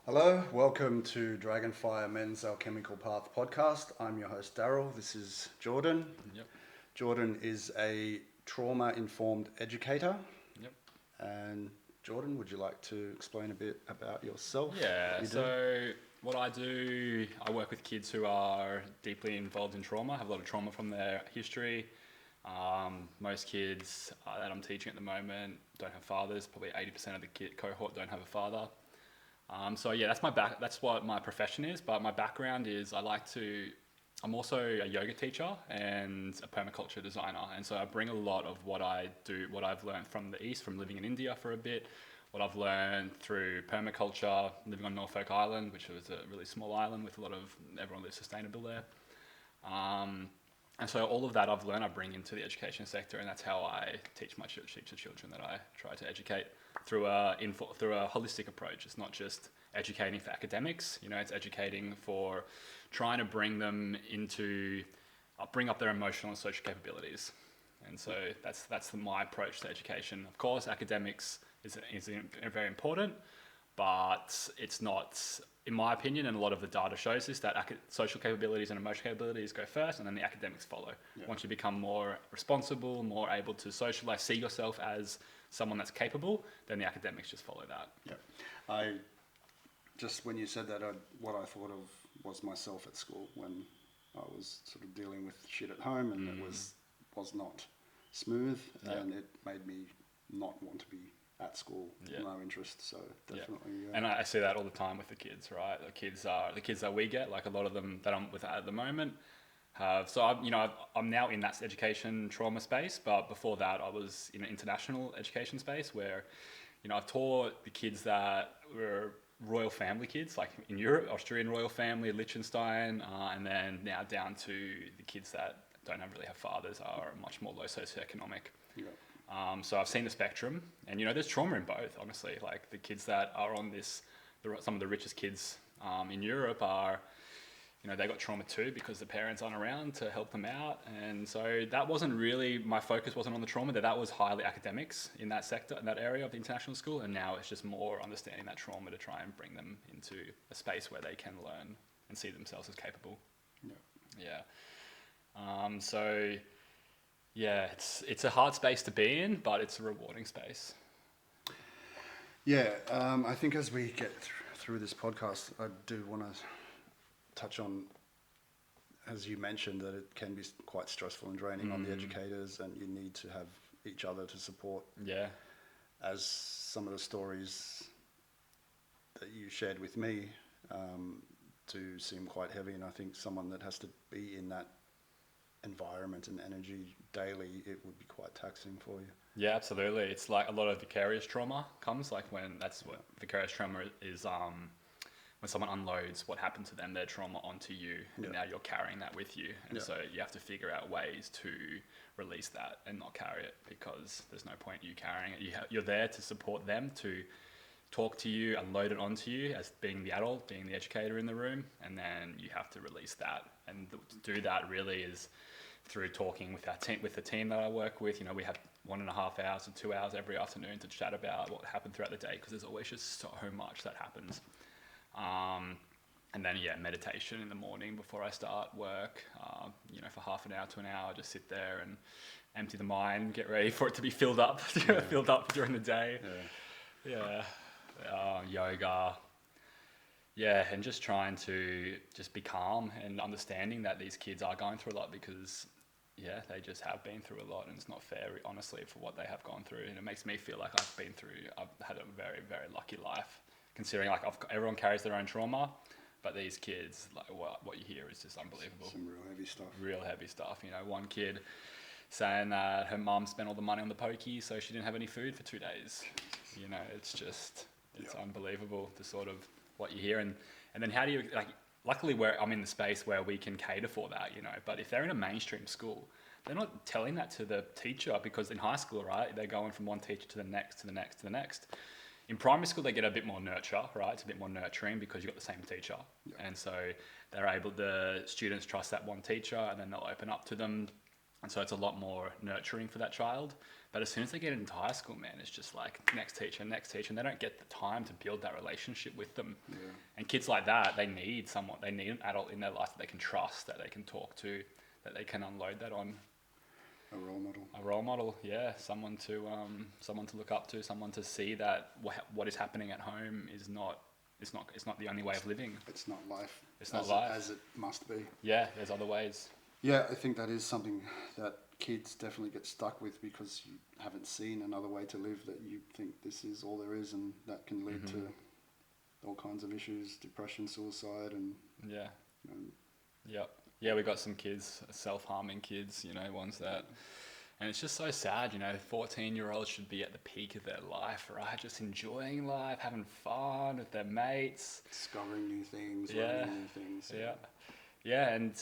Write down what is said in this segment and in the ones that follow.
Hello, welcome to Dragonfire Men's Alchemical Path podcast. I'm your host Daryl. This is Jordan. Yep. Jordan is a trauma-informed educator. Yep. And Jordan, would you like to explain a bit about yourself? Yeah. You do? So what I do, I work with kids who are deeply involved in trauma, have a lot of trauma from their history. Most kids that I'm teaching at the moment don't have fathers. Probably 80% of the kid cohort don't have a father. So yeah, that's what my profession is. But my background is I'm also a yoga teacher and a permaculture designer. And so I bring a lot of what I do, what I've learned from the East, from living in India for a bit, what I've learned through permaculture, living on Norfolk Island, which was a really small island with everyone lives sustainable there. And so all of that I've learned, I bring into the education sector, and that's how I teach the children that I try to educate through a holistic approach. It's not just educating for academics, it's educating for trying to bring them bring up their emotional and social capabilities. And so that's my approach to education. Of course, academics is very important, but it's not, in my opinion, and a lot of the data shows this, that social capabilities and emotional capabilities go first, and then the academics follow. Yeah. Once you become more responsible, more able to socialize, see yourself as someone that's capable, then the academics just follow that. Yeah. When you said that, what I thought of was myself at school when I was sort of dealing with shit at home, and it was not smooth, and it made me not want to be at school. No interest. So definitely. And I see that all the time with the kids, right? The kids that we get, like a lot of them that I'm with at the moment have. So I'm now in that education trauma space, but before that I was in an international education space where, I've taught the kids that were royal family kids, like in Europe, Austrian royal family, Liechtenstein, and then now down to the kids that don't really have fathers, are much more low socioeconomic. Yeah. So I've seen the spectrum, and there's trauma in both, honestly. Like the kids that are on some of the richest kids in Europe are, they got trauma too because the parents aren't around to help them out. And so that wasn't really, my focus wasn't on the trauma, that was highly academics in that sector, in that area of the international school. And now it's just more understanding that trauma to try and bring them into a space where they can learn and see themselves as capable. So yeah, it's a hard space to be in, but it's a rewarding space. Yeah, I think as we get through this podcast, I do want to touch on, as you mentioned, that it can be quite stressful and draining on the educators, and you need to have each other to support. Yeah. As some of the stories that you shared with me do seem quite heavy, and I think someone that has to be in that environment and energy daily, it would be quite taxing for you. Yeah, absolutely. It's like a lot of vicarious trauma comes, like that's what vicarious trauma is, when someone unloads what happened to them, their trauma, onto you, and now you're carrying that with you. And so you have to figure out ways to release that and not carry it, because there's no point you carrying it. You're there to support them, to talk to you, unload it onto you as being the adult, being the educator in the room, and then you have to release that. And to do that really is through talking with our team, with the team that I work with. We have 1.5 hours or 2 hours every afternoon to chat about what happened throughout the day, because there's always just so much that happens. And then meditation in the morning before I start work, for half an hour to an hour, just sit there and empty the mind, get ready for it to be filled up, filled up during the day. Yoga. And just trying to just be calm and understanding that these kids are going through a lot, because they just have been through a lot, and it's not fair, honestly, for what they have gone through. And it makes me feel like I've had a very, very lucky life, considering everyone carries their own trauma, but these kids, like what you hear is just unbelievable. Some real heavy stuff. Real heavy stuff. One kid saying that her mum spent all the money on the pokey, so she didn't have any food for 2 days. It's unbelievable, the sort of what you hear. And then how do you, luckily I'm in the space where we can cater for that, but if they're in a mainstream school, they're not telling that to the teacher, because in high school, right, they're going from one teacher to the next, to the next, to the next. In primary school, they get a bit more nurture, right? It's a bit more nurturing because you've got the same teacher. And so the students trust that one teacher, and then they'll open up to them. And so it's a lot more nurturing for that child. But as soon as they get into high school, man, it's just like next teacher, and they don't get the time to build that relationship with them. Yeah. And kids like that, they need an adult in their life that they can trust, that they can talk to, that they can unload that on. A role model. A role model, yeah, someone to look up to, someone to see that what is happening at home is not the only way of living. It's not life. It's not life as it must be. Yeah, there's other ways. Yeah, I think that is something that kids definitely get stuck with because you haven't seen another way to live, that you think this is all there is, and that can lead to all kinds of issues, depression, suicide, and yeah, you know, yeah. We got some kids, self-harming kids, ones that, and it's just so sad. 14-year-olds should be at the peak of their life, right? Just enjoying life, having fun with their mates, discovering new things, learning new things. Yeah, and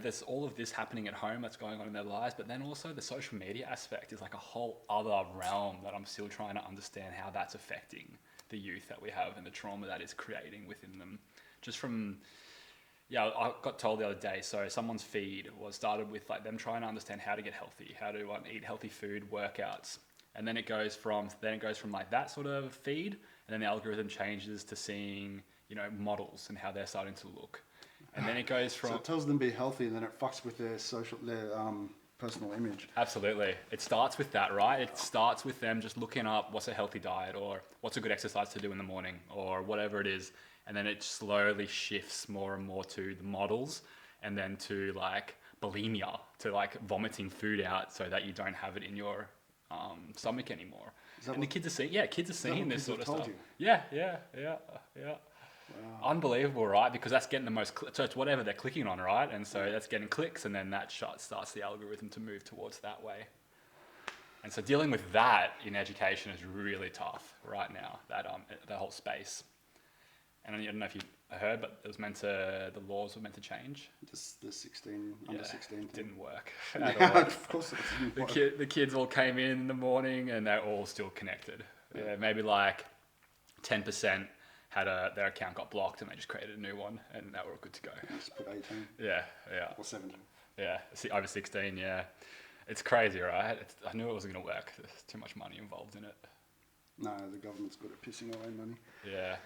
there's all of this happening at home that's going on in their lives, but then also the social media aspect is like a whole other realm that I'm still trying to understand how that's affecting the youth that we have and the trauma that is creating within them. Just from, I got told the other day, so someone's feed was started with like them trying to understand how to get healthy, how to eat healthy food, workouts, and then it goes from like that sort of feed, and then the algorithm changes to seeing models and how they're starting to look. And then it goes from... So it tells them to be healthy, and then it fucks with their personal image. Absolutely. It starts with that, right? It starts with them just looking up what's a healthy diet, or what's a good exercise to do in the morning, or whatever it is. And then it slowly shifts more and more to the models, and then to like bulimia, to like vomiting food out so that you don't have it in your stomach anymore. And the kids are seeing this sort of stuff. You? Yeah. Wow. Unbelievable, right? Because that's getting the most, so it's whatever they're clicking on, right? And so that's getting clicks, and then that starts the algorithm to move towards that way. And so dealing with that in education is really tough right now, that whole space. And I don't know if you heard, but the laws were meant to change. Just the 16, under 16 thing. Didn't work at all. Of course it didn't work. The kids all came in the morning, and they're all still connected. Yeah, maybe like 10% had their account got blocked, and they just created a new one, and they were all good to go. Just put 18. Yeah. Or 17. Yeah, over 16, yeah. It's crazy, right? I knew it wasn't going to work. There's too much money involved in it. No, the government's good at pissing away money. Yeah.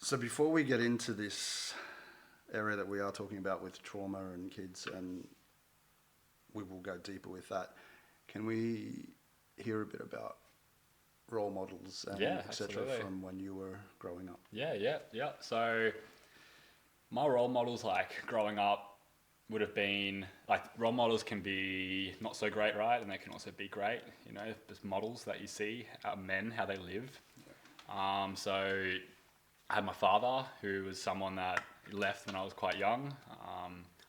So before we get into this area that we are talking about with trauma and kids, and we will go deeper with that, can we hear a bit about role models and etc. from when you were growing up? Yeah. So my role models, like growing up, would have been like, role models can be not so great, right? And they can also be great. There's models that you see, men, how they live. Yeah. So I had my father, who was someone that left when I was quite young.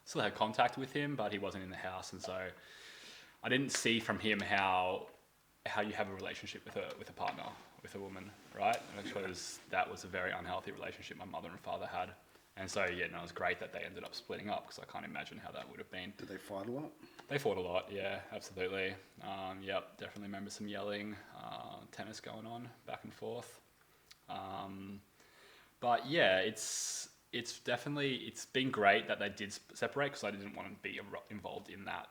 Still had contact with him, but he wasn't in the house, and so I didn't see from him how you have a relationship with a partner, with a woman, right? Because that was a very unhealthy relationship my mother and father had. And so, it was great that they ended up splitting up, because I can't imagine how that would have been. Did they fight a lot? They fought a lot, yeah, absolutely. Definitely remember some yelling, tennis going on back and forth. But yeah, it's been great that they did separate, because I didn't want to be involved in that.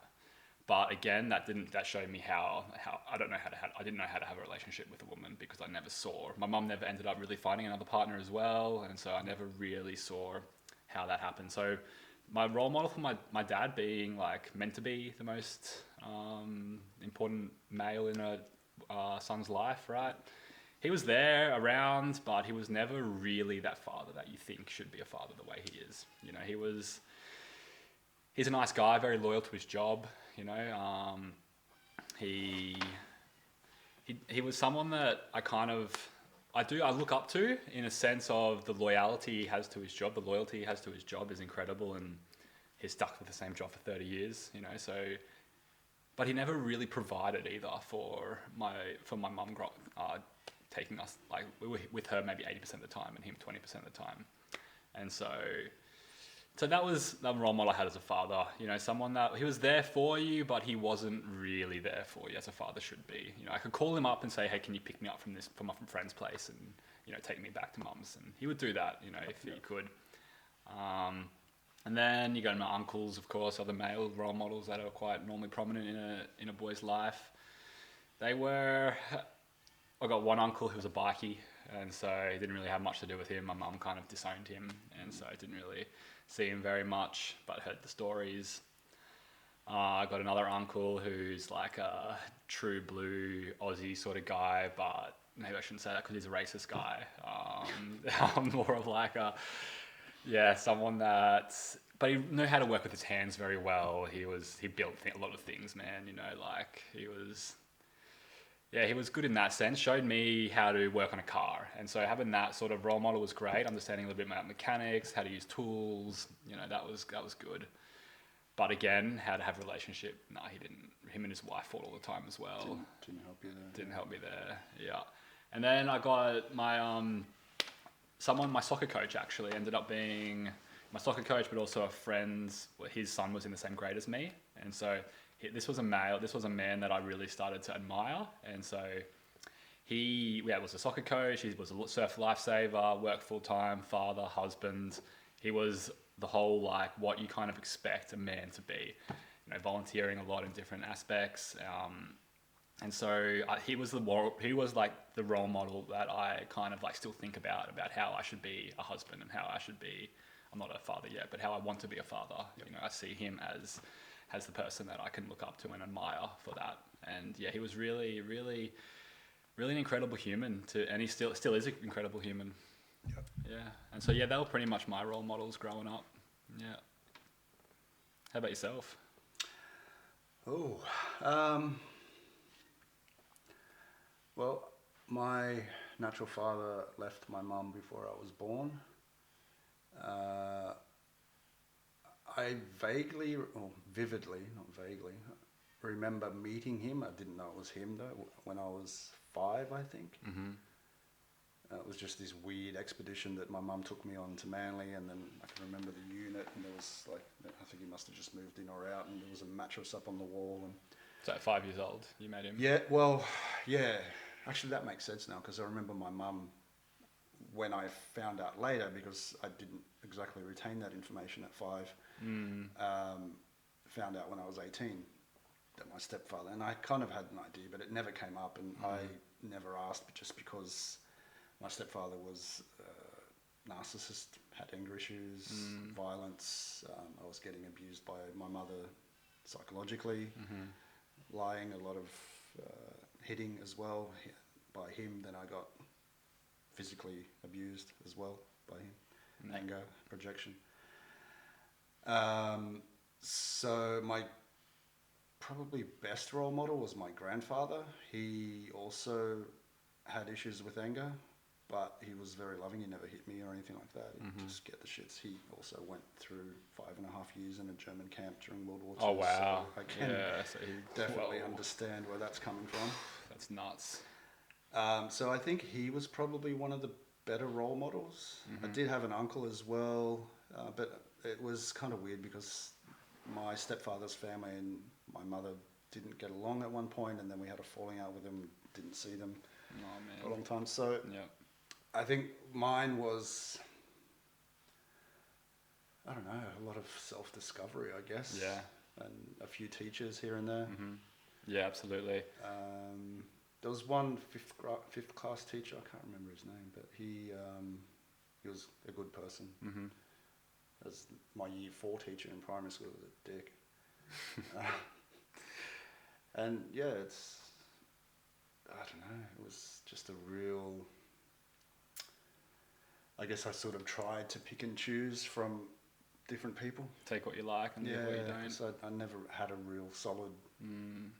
But again, that showed me how I didn't know how to have a relationship with a woman, because I never saw. My mum never ended up really finding another partner as well, and so I never really saw how that happened. So my role model for my dad being like meant to be the most important male in a son's life, right? He was there around, but he was never really that father that you think should be a father the way he is. He's a nice guy, very loyal to his job. He was someone that I look up to, in a sense of the loyalty he has to his job. The loyalty he has to his job is incredible, and he's stuck with the same job for 30 years, but he never really provided either for my mum taking us, like, we were with her maybe 80% of the time and him 20% of the time. And so that was the role model I had as a father, someone that he was there for you, but he wasn't really there for you as a father should be. I could call him up and say, hey, can you pick me up from my friend's place and, take me back to mum's? And he would do that, if he could. And then you go to my uncles, of course, other male role models that are quite normally prominent in a boy's life. They were... I got one uncle who was a bikie, and so it didn't really have much to do with him. My mum kind of disowned him, and so I didn't really see him very much, but heard the stories. I got another uncle who's like a true blue Aussie sort of guy, but maybe I shouldn't say that because he's a racist guy. I'm more of like someone that, but he knew how to work with his hands very well. He built a lot of things, man. Like he was good in that sense. Showed me how to work on a car, and so having that sort of role model was great. Understanding a little bit about mechanics, how to use tools, that was good. But again, how to have a relationship? No, he didn't. Him and his wife fought all the time as well. Didn't help you there. Didn't help me there. Yeah. And then I got my my soccer coach actually ended up being my soccer coach, but also a friend. His son was in the same grade as me, and so this was a man that I really started to admire. And so he was a soccer coach. He was a surf lifesaver, worked full time, father, husband. He was the whole like what you kind of expect a man to be, volunteering a lot in different aspects. And so he was like the role model that I kind of like still think about how I should be a husband and how I should be. I'm not a father yet, but how I want to be a father. Yep. I see him as the person that I can look up to and admire for that. And yeah, he was really, really, really an incredible human and he still is an incredible human. Yep. Yeah. And so yeah, they were pretty much my role models growing up. Yeah. How about yourself? Oh, well, my natural father left my mum before I was born. I vividly, not vaguely, remember meeting him. I didn't know it was him though, when I was 5, I think. Mm-hmm. It was just this weird expedition that my mum took me on to Manly, and then I can remember the unit, and there was like, I think he must have just moved in or out, and there was a mattress up on the wall. And so at 5 years old, you met him? Yeah, well, yeah. Actually, that makes sense now, because I remember my mum, when I found out later, because I didn't exactly retain that information at 5, found out when I was 18 that my stepfather, and I kind of had an idea, but it never came up, and I never asked, just because my stepfather was narcissist, had anger issues, violence. I was getting abused by my mother psychologically, lying, a lot of hitting as well by him. Then I got physically abused as well by him, anger, projection. So my probably best role model was my grandfather. He also had issues with anger, but he was very loving. He never hit me or anything like that. He'd just get the shits. He also went through 5.5 years in a German camp during World War II. Oh, wow. So I can definitely understand where that's coming from. That's nuts. So I think he was probably one of the better role models. I did have an uncle as well, but it was kind of weird because my stepfather's family and my mother didn't get along at one point, and then we had a falling out with them, didn't see them for a long time. So I think mine was, I don't know, a lot of self-discovery, I guess. Yeah. And a few teachers here and there. Yeah, absolutely. There was one fifth class teacher, I can't remember his name, but he was a good person. As my year 4 teacher in primary school was a dick. And yeah, I don't know, it was just a real, I guess I sort of tried to pick and choose from different people. Take what you like and leave what you don't. So I never had a real solid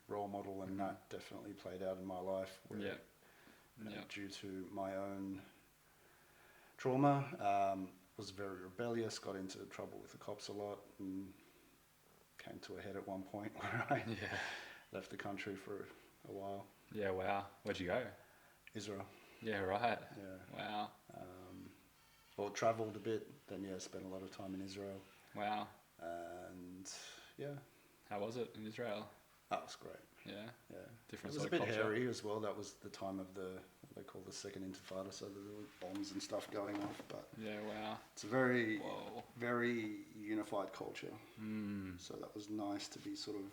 role model, and that definitely played out in my life. Where, due to my own trauma, was very rebellious, got into trouble with the cops a lot, and came to a head at one point where I left the country for a while. Yeah, wow. Where'd you go? Israel. Yeah, right. Yeah. Wow. Well, travelled a bit, then spent a lot of time in Israel. Wow. And how was it in Israel? That was great. Yeah. Yeah. Different. It was sort a of bit culture. hairy as well. That was the time of the they call the second intifada, so there were bombs and stuff going off. But Yeah, wow. it's a very, Whoa. very unified culture. Mm, So that was nice to be sort of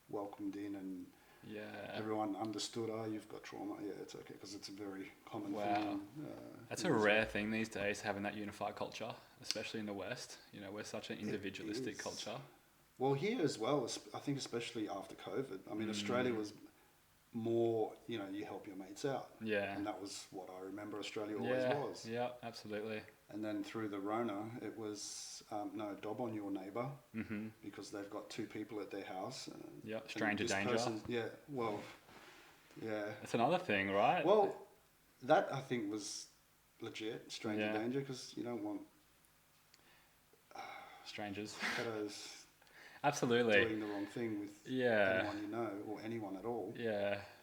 welcomed in, and yeah. everyone understood. Oh, you've got trauma. Yeah, it's okay, because it's a very common Wow. thing. That's a rare thing these days, having that unified culture, especially in the West. You know, we're such an individualistic culture. Well, here as well, I think especially after COVID. I mean, Australia was more, you know, you help your mates out. Yeah. And that was what I remember Australia always was. Yeah, absolutely. And then through the Rona, it was, no, dob on your neighbour, Mm-hmm. because they've got two people at their house. Yep, and stranger this danger. yeah, well, yeah. That's another thing, right? Well, that I think was legit, stranger Yeah. danger, because you don't want Strangers. pedos Absolutely. doing the wrong thing with Yeah. anyone you know or anyone at all.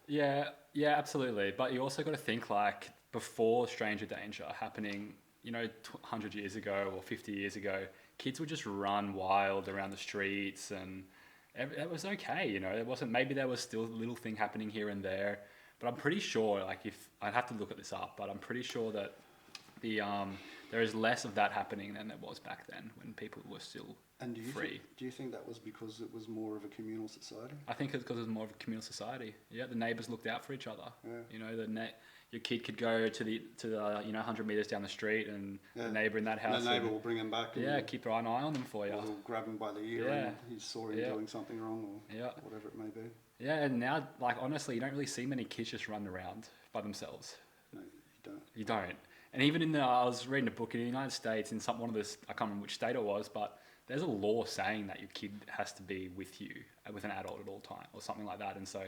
Yeah, absolutely. But you also got to think, like, before stranger danger happening, you know, 100 years ago or 50 years ago, kids would just run wild around the streets, and it was okay, you know. It wasn't, maybe there was still a little thing happening here and there, but I'm pretty sure, like, if I'd have to look at this up, but I'm pretty sure that there is less of that happening than there was back then, when people were still And free. do you think that was because it was more of a communal society? I think it's because it was more of a communal society. Yeah, the neighbours looked out for each other. Yeah. You know, your kid could go to the 100 metres down the street, and the neighbour in that house. And the neighbour will bring him back. And keep an eye on them for you. Or he'll grab him by the ear and he saw him doing something wrong, or whatever it may be. Yeah, and now, like, honestly, you don't really see many kids just run around by themselves. No, you don't. You don't. And even I was reading a book in the United States, in one of this, I can't remember which state it was, but there's a law saying that your kid has to be with you, with an adult at all time, or something like that. And so,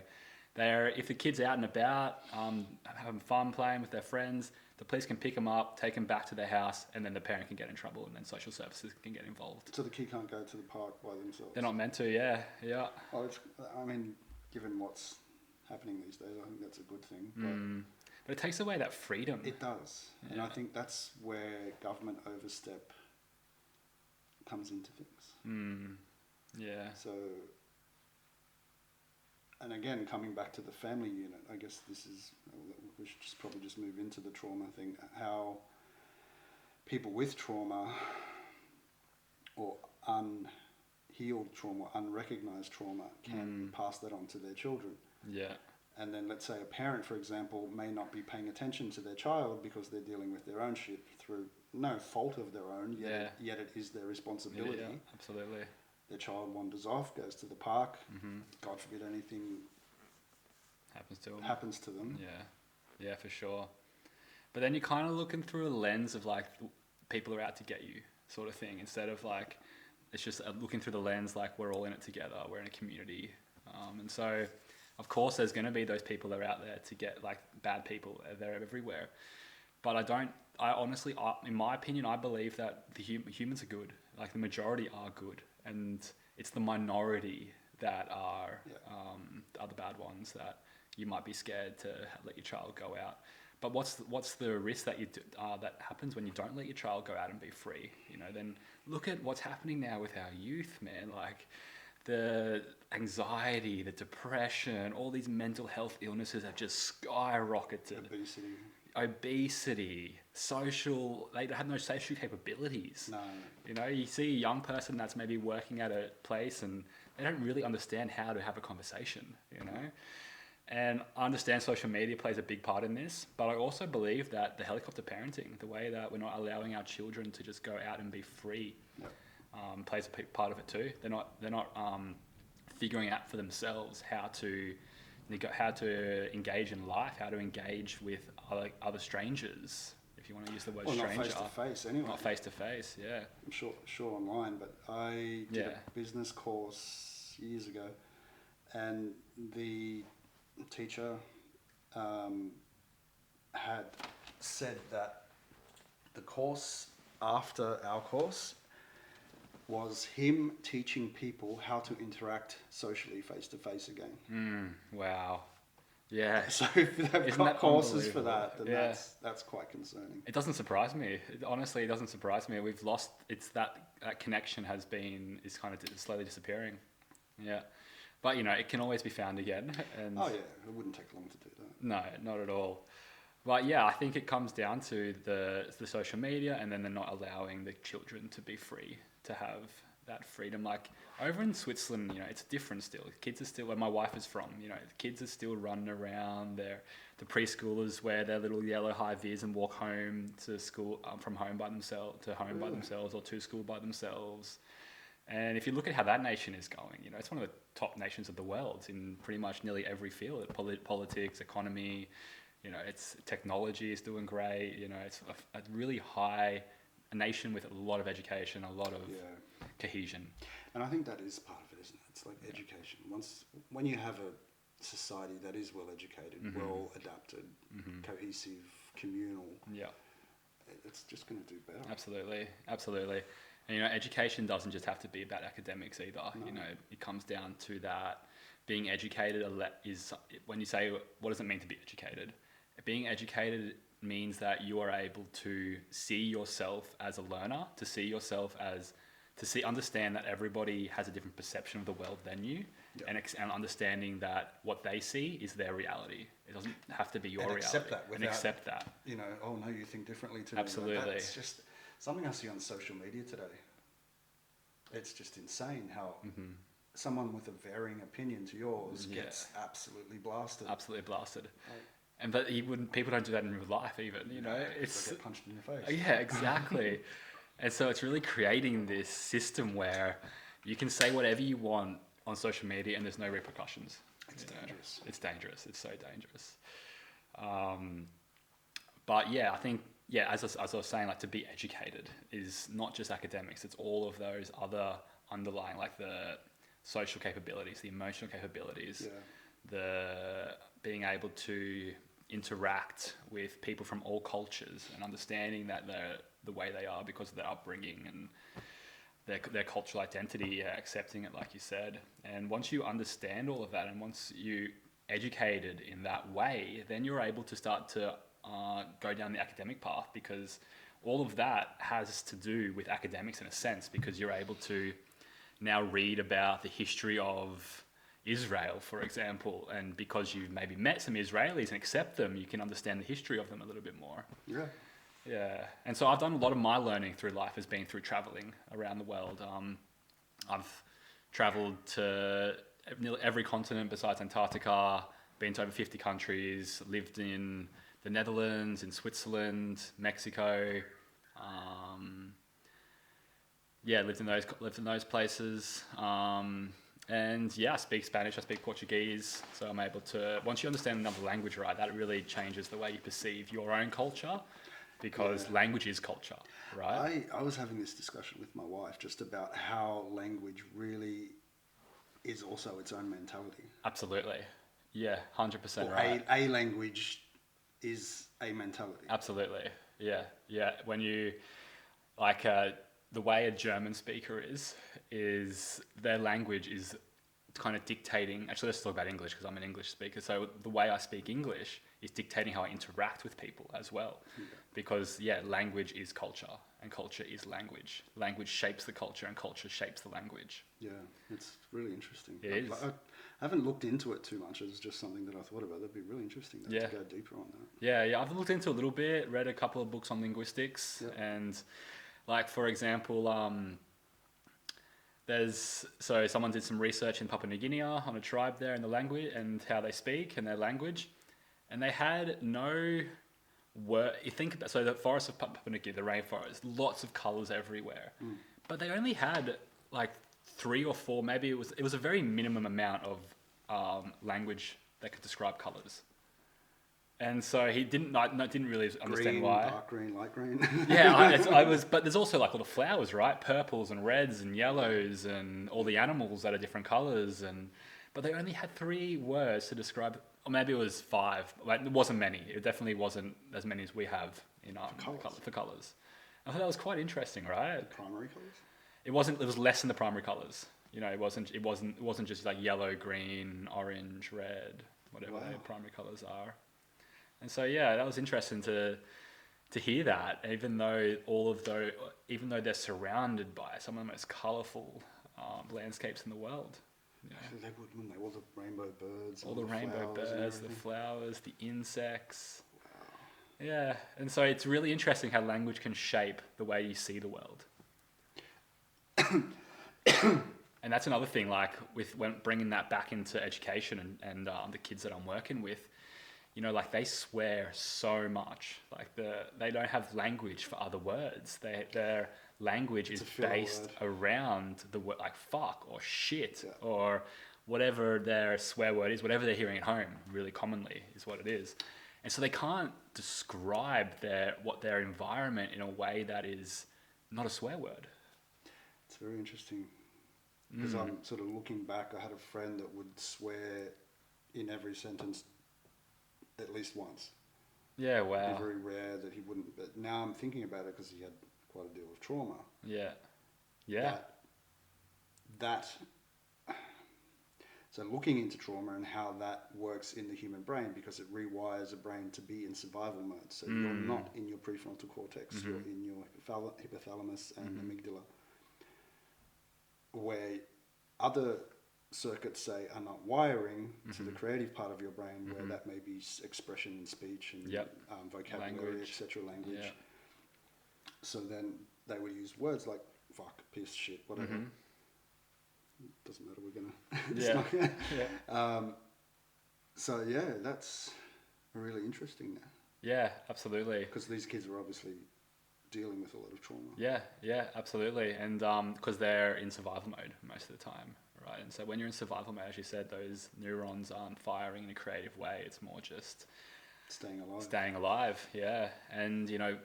if the kid's out and about, having fun, playing with their friends, the police can pick them up, take them back to their house, and then the parent can get in trouble, and then social services can get involved. So the kid can't go to the park by themselves? They're not meant to, yeah. Well, I mean, given what's happening these days, I think that's a good thing. But it takes away that freedom. It does. And I think that's where government overstep comes into things. Yeah. So, and again, coming back to the family unit, I guess we should probably just move into the trauma thing. How people with trauma or unhealed trauma, unrecognized trauma, can pass that on to their children. Yeah. And then let's say a parent, for example, may not be paying attention to their child because they're dealing with their own shit through no fault of their own, yet it is their responsibility. Yeah, absolutely. Their child wanders off, goes to the park, God forbid anything happens to them. Yeah, for sure. But then you're kind of looking through a lens of, like, people are out to get you sort of thing, instead of, like, it's just looking through the lens like we're all in it together, we're in a community. And so, of course, there's going to be those people that are out there to get, like, bad people. They're everywhere. But honestly, in my opinion, I believe that the humans are good. Like, the majority are good. And it's the minority that are the bad ones that you might be scared to let your child go out. But what's the risk that that happens when you don't let your child go out and be free? You know, then look at what's happening now with our youth, man. Like, the anxiety, the depression, all these mental health illnesses have just skyrocketed. Obesity, they have no social capabilities. No. You know, you see a young person that's maybe working at a place and they don't really understand how to have a conversation, you know? And I understand social media plays a big part in this, but I also believe that the helicopter parenting, the way that we're not allowing our children to just go out and be free, plays a big part of it too. They're not figuring out for themselves how to engage in life, how to engage with other strangers, if you want to use the word stranger. Not face to face anyway. Not face to face, yeah. I'm sure online, but I did a business course years ago, and the teacher had said that the course after our course was him teaching people how to interact socially face to face again. Wow. Yeah. So if they've got courses for that, then that's quite concerning. It doesn't surprise me. Honestly, it doesn't surprise me. We've lost. That connection is kind of slowly disappearing. Yeah. But, you know, it can always be found again. And oh yeah, it wouldn't take long to do that. No, not at all. But yeah, I think it comes down to the social media, and then they're not allowing the children to be free to have that freedom. Like over in Switzerland, it's different still. Kids are still where my wife is from. The kids are still running around. The preschoolers wear their little yellow high vis and walk home to school from home by themselves by themselves, or to school by themselves. And if you look at how that nation is going, it's one of the top nations of the world in pretty much nearly every field: politics, economy. It's technology is doing great. It's a really high nation with a lot of education, a lot of cohesion. And I think that is part of it, isn't it? It's like education. When you have a society that is well educated, well adapted, cohesive, communal, it's just going to do better. Absolutely. And education doesn't just have to be about academics either. No. It comes down to that. Being educated is, when you say, what does it mean to be educated? Being educated means that you are able to see yourself as a learner, to see yourself as, understand that everybody has a different perception of the world than you, and understanding that what they see is their reality. It doesn't have to be your reality. Accept that. Oh no, you think differently to me. Absolutely. It's just something I see on social media today. It's just insane how someone with a varying opinion to yours gets absolutely blasted. But people don't do that in real life even, it's get punched in the face. Yeah, exactly. And so it's really creating this system where you can say whatever you want on social media and there's no repercussions. It's dangerous. It's dangerous. It's so dangerous. But yeah, I think, as I was saying, like, to be educated is not just academics. It's all of those other underlying, like the social capabilities, the emotional capabilities, the being able to interact with people from all cultures and understanding that they're the way they are because of their upbringing and their cultural identity, accepting it, like you said. And once you understand all of that, and once you educated in that way, then you're able to start to go down the academic path, because all of that has to do with academics in a sense, because you're able to now read about the history of Israel, for example, and because you've maybe met some Israelis and accept them, you can understand the history of them a little bit more. Yeah. And so I've done a lot of my learning through life has been through traveling around the world. I've traveled to nearly every continent besides Antarctica, been to over 50 countries, lived in the Netherlands, in Switzerland, Mexico. Lived in those places. And I speak Spanish, I speak Portuguese, so I'm able to, once you understand another language, right, that really changes the way you perceive your own culture, because language is culture, right? I was having this discussion with my wife just about how language really is also its own mentality. Absolutely. Yeah, 100% right. A language is a mentality. Absolutely. Yeah. When you, the way a German speaker is their language is kind of dictating. Actually, let's talk about English, because I'm an English speaker. So the way I speak English is dictating how I interact with people as well. Because language is culture and culture is language. Language shapes the culture and culture shapes the language. Yeah, it's really interesting. It is. I haven't looked into it too much. It's just something that I thought about. That'd be really interesting to go deeper on that. Yeah. I've looked into it a little bit, read a couple of books on linguistics, and for example, someone did some research in Papua New Guinea on a tribe there and the language and how they speak and their language, and they had no word. You think about, so the forest of Papua New Guinea, the rainforest, lots of colours everywhere, but they only had like 3 or 4. Maybe it was a very minimum amount of language that could describe colours. And so he didn't really understand why. Dark green, light green. But there's also like all the flowers, right? Purples and reds and yellows and all the animals that are different colours. But they only had 3 words to describe, or maybe it was 5. Like, it wasn't many. It definitely wasn't as many as we have in our for colours. I thought that was quite interesting, right? The primary colours? It wasn't. It was less than the primary colours. It wasn't just like yellow, green, orange, red, whatever the primary colours are. And so that was interesting to hear that, even though they're surrounded by some of the most colourful landscapes in the world. They would, wouldn't they? All the rainbow birds. All the rainbow birds, the flowers, the insects. Wow. Yeah, and so it's really interesting how language can shape the way you see the world. And that's another thing, like with when bringing that back into education and the kids that I'm working with, you know, like they swear so much. Like they don't have language for other words. Their language is based around the word like fuck or shit or whatever their swear word is, whatever they're hearing at home. Really commonly is what it is, and so they can't describe their environment in a way that is not a swear word. It's very interesting. Because I'm sort of looking back, I had a friend that would swear in every sentence at least once. Yeah, wow. It'd be very rare that he wouldn't. But now I'm thinking about it because he had quite a deal of trauma. Yeah. Yeah. So looking into trauma and how that works in the human brain, because it rewires a brain to be in survival mode. So you're not in your prefrontal cortex, you're in your hypothalamus and amygdala, where other circuits, say, are not wiring to the creative part of your brain, where that may be expression in speech and vocabulary, etc., language. Yeah. So then they would use words like fuck, piss, shit, whatever. Doesn't matter, we're gonna... So yeah, that's really interesting now. Yeah, absolutely. Because these kids are obviously dealing with a lot of trauma. Yeah, absolutely. And because they're in survival mode most of the time, right? And so when you're in survival mode, as you said, those neurons aren't firing in a creative way. It's more just staying alive, yeah. And you know,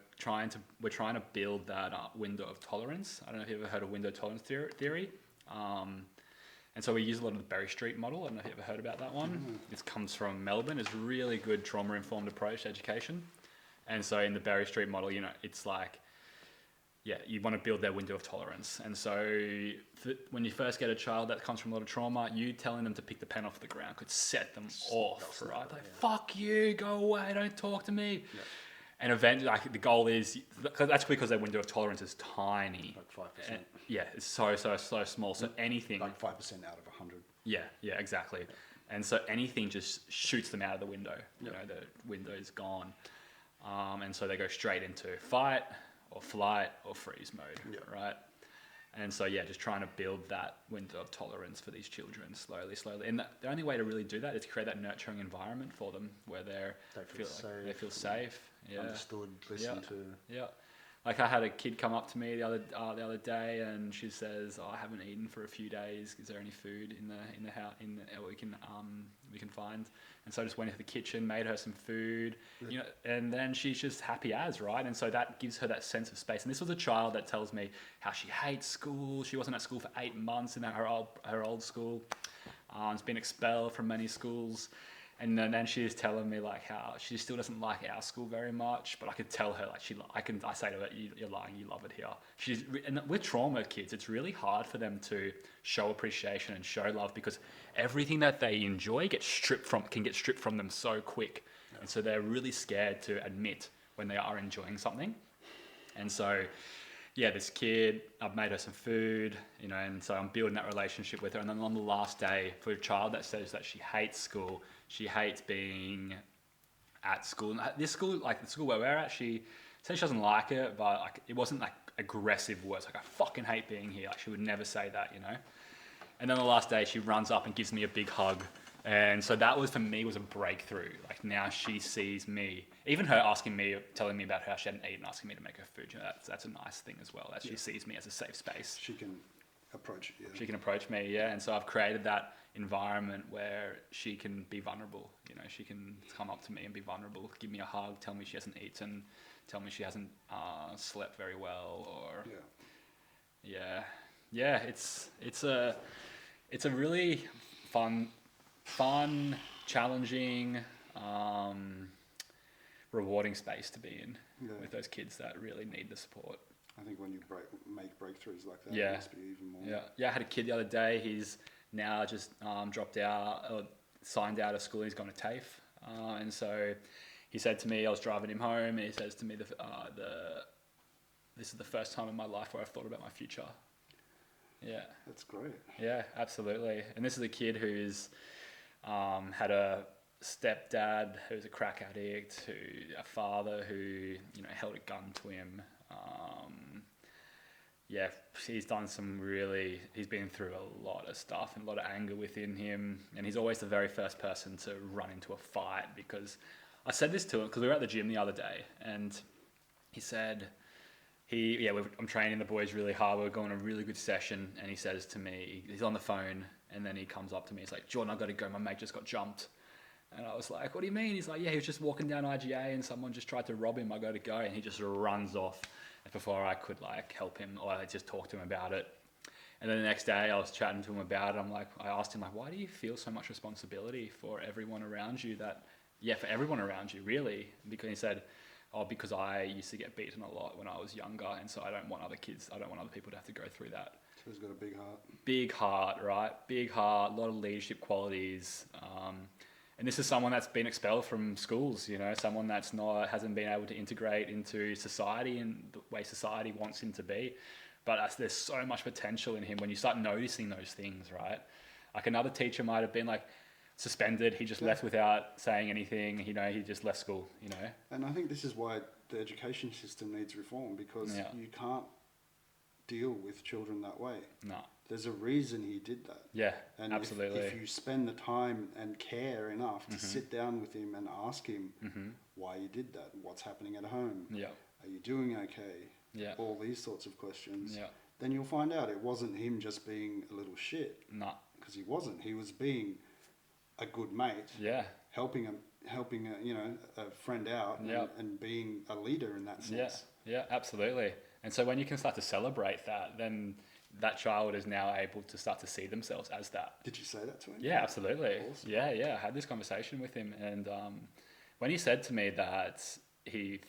we're trying to build that window of tolerance. I don't know if you've ever heard of window tolerance theory. And so we use a lot of the Berry Street model. I don't know if you've ever heard about that one. It comes from Melbourne. It's a really good trauma-informed approach to education. And so in the Berry Street model, you know, it's like, you want to build their window of tolerance. And so when you first get a child that comes from a lot of trauma, you telling them to pick the pen off the ground could set them off, right? Like, fuck you, go away, don't talk to me. Yeah. And eventually, like, the goal is, that's because their window of tolerance is tiny. Like 5%. And, it's so small. So anything... Like 5% out of 100. Yeah, exactly. Yeah. And so anything just shoots them out of the window. You know, the window is gone. And so they go straight into fight or flight or freeze mode, right? And so, just trying to build that window of tolerance for these children slowly. And the only way to really do that is create that nurturing environment for them where they feel safe. Yeah. Understood, listened to. Yeah. Like I had a kid come up to me the other day, and she says, "I haven't eaten for a few days. Is there any food in the house we can find?" And so I just went into the kitchen, made her some food, you know, and then she's just happy as, right? And so that gives her that sense of space. And this was a child that tells me how she hates school. She wasn't at school for 8 months in her old school. She's been expelled from many schools. And then she's telling me like how she still doesn't like our school very much, but I could tell her like I say to her, "You're lying, you love it here." And with trauma kids, it's really hard for them to show appreciation and show love because everything that they enjoy can get stripped from them so quick, and so they're really scared to admit when they are enjoying something. And so, this kid, I've made her some food, you know, and so I'm building that relationship with her. And then on the last day, for a child that says that she hates school. She hates being at school. And this school, like the school where we're at, she says she doesn't like it, but like it wasn't like aggressive words. Like, I fucking hate being here. Like, she would never say that, you know? And then the last day, she runs up and gives me a big hug. And so that was, for me, was a breakthrough. Like, now she sees me. Even her telling me about how she hadn't eaten, asking me to make her food. You know, that's a nice thing as well, that she sees me as a safe space. She can approach you. She can approach me, And so I've created that environment where she can be vulnerable. You know, she can come up to me and be vulnerable, give me a hug, tell me she hasn't eaten, tell me she hasn't slept very well, or it's a really fun, challenging, rewarding space to be in with those kids that really need the support. I think when you make breakthroughs like that, it must be even more. I had a kid the other day. He's now just dropped out, or signed out of school. He's gone to TAFE, and so he said to me, I was driving him home, and he says to me, "This is the first time in my life where I've thought about my future." Yeah, that's great. Yeah, absolutely. And this is a kid who's had a stepdad who's a crack addict, a father who held a gun to him. Yeah, he's been through a lot of stuff and a lot of anger within him, and he's always the very first person to run into a fight. Because I said this to him because we were at the gym the other day, and he said I'm training the boys really hard, we're going a really good session, and he says to me, he's on the phone, and then he comes up to me, he's like, Jordan, I got to go, my mate just got jumped. And I was like, what do you mean? He's like, yeah, he was just walking down IGA and someone just tried to rob him, I got to go. And he just runs off before I could help him, or I just talk to him about it. And then the next day I was chatting to him about it. I asked him, why do you feel so much responsibility for everyone around you? For everyone around you, really? Because he said, because I used to get beaten a lot when I was younger, and so I don't want other people to have to go through that. So he's got a big heart. Big heart, right? Big heart, a lot of leadership qualities. And this is someone that's been expelled from schools, someone that's hasn't been able to integrate into society in the way society wants him to be. But there's so much potential in him when you start noticing those things, right? Like another teacher might have been suspended, he just left without saying anything, he just left school, And I think this is why the education system needs reform, because you can't deal with children that way. No. There's a reason he did that. Yeah, and absolutely. If you spend the time and care enough to sit down with him and ask him why you did that, what's happening at home, are you doing okay, all these sorts of questions, then you'll find out it wasn't him just being a little shit. No. Because he wasn't. He was being a good mate. Yeah. Helping a friend out and being a leader in that sense. Yeah, absolutely. And so when you can start to celebrate that, then that child is now able to start to see themselves as that. Did you say that to him? Yeah, absolutely. Awesome. Yeah. I had this conversation with him, and when he said to me that he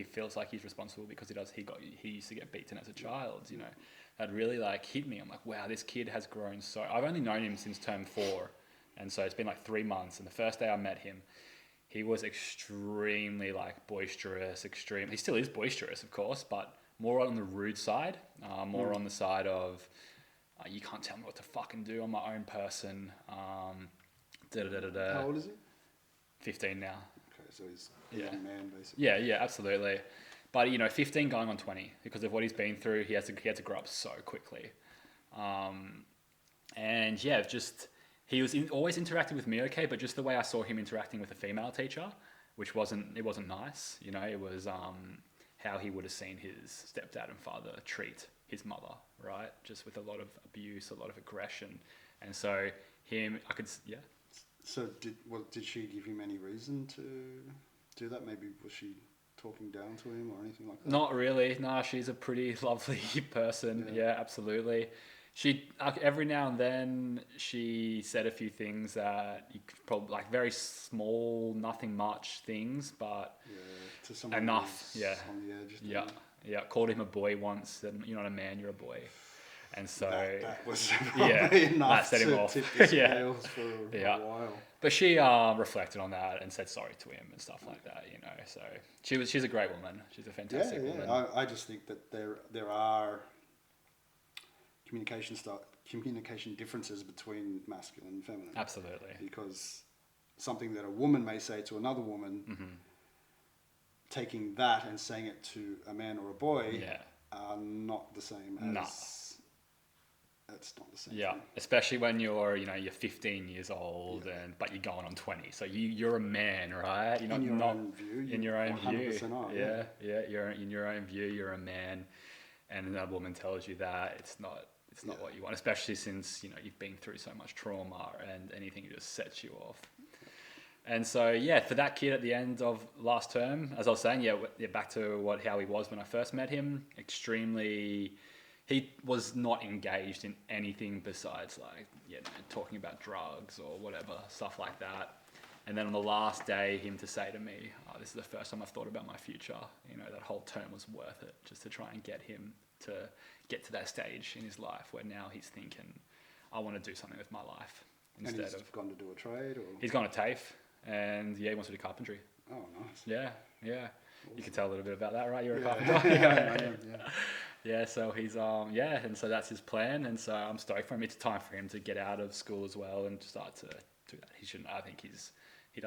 feels like he's responsible because he used to get beaten as a child, that really hit me. I'm like, wow, this kid has grown so. I've only known him since term 4, and so it's been 3 months. And the first day I met him, he was extremely boisterous, He still is boisterous, of course, but more on the rude side, more on the side of, you can't tell me what to fucking do, I'm my own person. How old is he? 15 now. Okay, so he's a young man, basically. Yeah, absolutely. But 15 going on 20 because of what he's been through. He had to grow up so quickly, and he was always interacting with me okay, but just the way I saw him interacting with a female teacher, which wasn't nice. It was how he would have seen his stepdad and father treat his mother, right? Just with a lot of abuse, a lot of aggression. And so So did she give him any reason to do that? Maybe was she talking down to him or anything like that? Not really. No, she's a pretty lovely person. Yeah, absolutely. She every now and then she said a few things that you could probably very small, nothing much things, but to someone enough. On the edge. Yeah. Called him a boy once. And you're not a man, you're a boy. And so that was probably enough that set him to off. tip the scales for a while. But she reflected on that and said sorry to him and stuff like that. So she's a great woman. She's a fantastic woman. I just think that there are communication differences between masculine and feminine. Absolutely. Because something that a woman may say to another woman, taking that and saying it to a man or a boy are not the same as... That's not the same thing. Especially when you're 15 years old but you're going on 20. So you're a man, right? You're in your own view. In your own view. Yeah. You're in your own view. You're a man, and another woman tells you that it's not what you want. Especially since you've been through so much trauma, and anything just sets you off. And so for that kid at the end of last term, as I was saying, back to how he was when I first met him, extremely. He was not engaged in anything besides talking about drugs or whatever, stuff like that. And then on the last day, him to say to me, this is the first time I've thought about my future. That whole term was worth it, just to try and get him to get to that stage in his life where now he's thinking, I want to do something with my life. Instead and he's gone to do a trade? Or? He's gone to TAFE, and he wants to do carpentry. Oh, nice. Yeah. Awesome. You can tell a little bit about that, right? You're a carpenter. I am. Yeah, so he's and so that's his plan, and so I'm stoked for him. It's time for him to get out of school as well and start to do that. He shouldn't. I think he's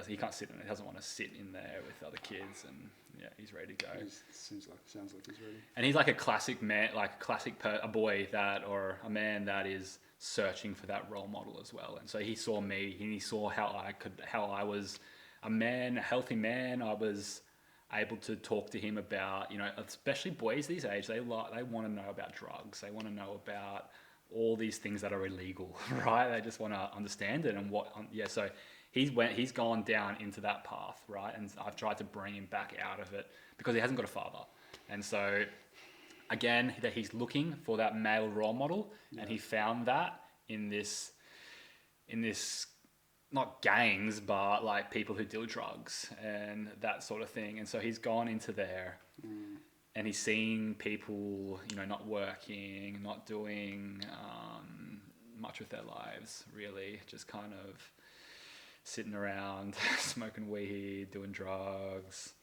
he can't sit in it. He doesn't want to sit in there with other kids, and yeah, he's ready to go. Sounds like he's ready. And he's like a classic man, like a boy that, or a man that is searching for that role model as well. And so he saw me, and he saw how I was a man, a healthy man. I was able to talk to him about, especially boys these days, they want to know about drugs. They want to know about all these things that are illegal, right? They just want to understand it. And so he's gone down into that path, right? And I've tried to bring him back out of it because he hasn't got a father. And so again, that he's looking for that male role model, and he found that in this not gangs, but like people who deal drugs and that sort of thing. And so he's gone into there, and he's seeing people, not working, not doing much with their lives, really, just kind of sitting around, smoking weed, doing drugs.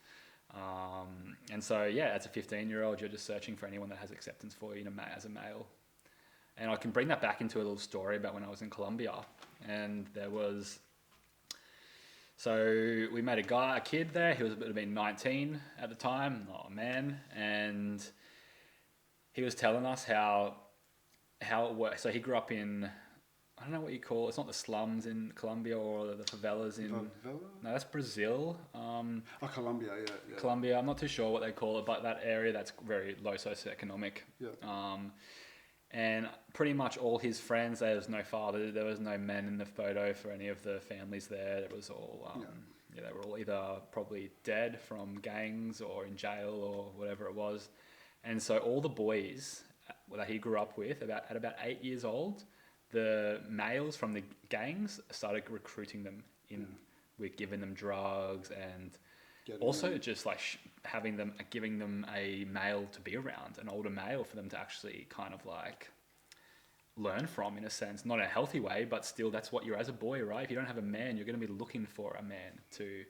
And so, as a 15-year-old, you're just searching for anyone that has acceptance for you as a male. And I can bring that back into a little story about when I was in Colombia. And so we met a kid there. He was about 19 at the time, not a man. And he was telling us how it works. So he grew up in, I don't know what you call it. It's not the slums in Colombia or the favelas in... Favela? No, that's Brazil. Colombia, yeah. Colombia, I'm not too sure what they call it, but that area that's very low socioeconomic. Yeah. And pretty much all his friends, there was no father, there was no men in the photo for any of the families there. It was all, they were all either probably dead from gangs or in jail or whatever it was. And so all the boys that he grew up with, at about 8 years old, the males from the gangs started recruiting them in, with giving them drugs and just like giving them a male to be around, an older male for them to actually kind of like learn from, in a sense, not in a healthy way, but still that's what you're as a boy, right? If you don't have a man, you're going to be looking for a man to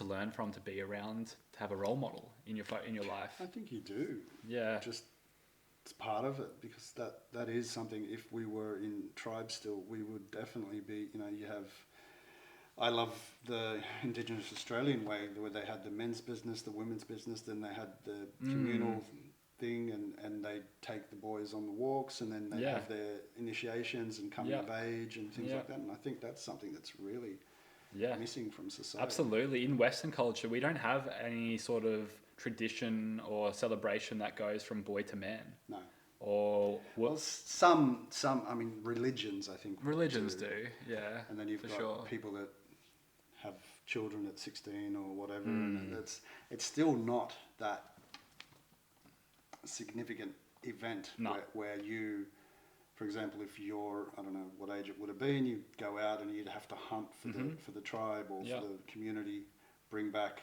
learn from, to be around, to have a role model in your life. I think you do. Yeah. Just it's part of it, because that is something. If we were in tribes still, we would definitely be. You have. I love the Indigenous Australian way, where they had the men's business, the women's business, then they had the communal thing, and they take the boys on the walks, and then they have their initiations and coming of age and things like that. And I think that's something that's really missing from society. Absolutely. In Western culture, we don't have any sort of tradition or celebration that goes from boy to man. No. Or some. I mean, religions. I think religions do. Yeah. And then you've got people that have children at 16 or whatever, and it's still not that significant event where you, for example, if you're, I don't know what age it would have been, you go out and you'd have to hunt for the tribe or for the community, bring back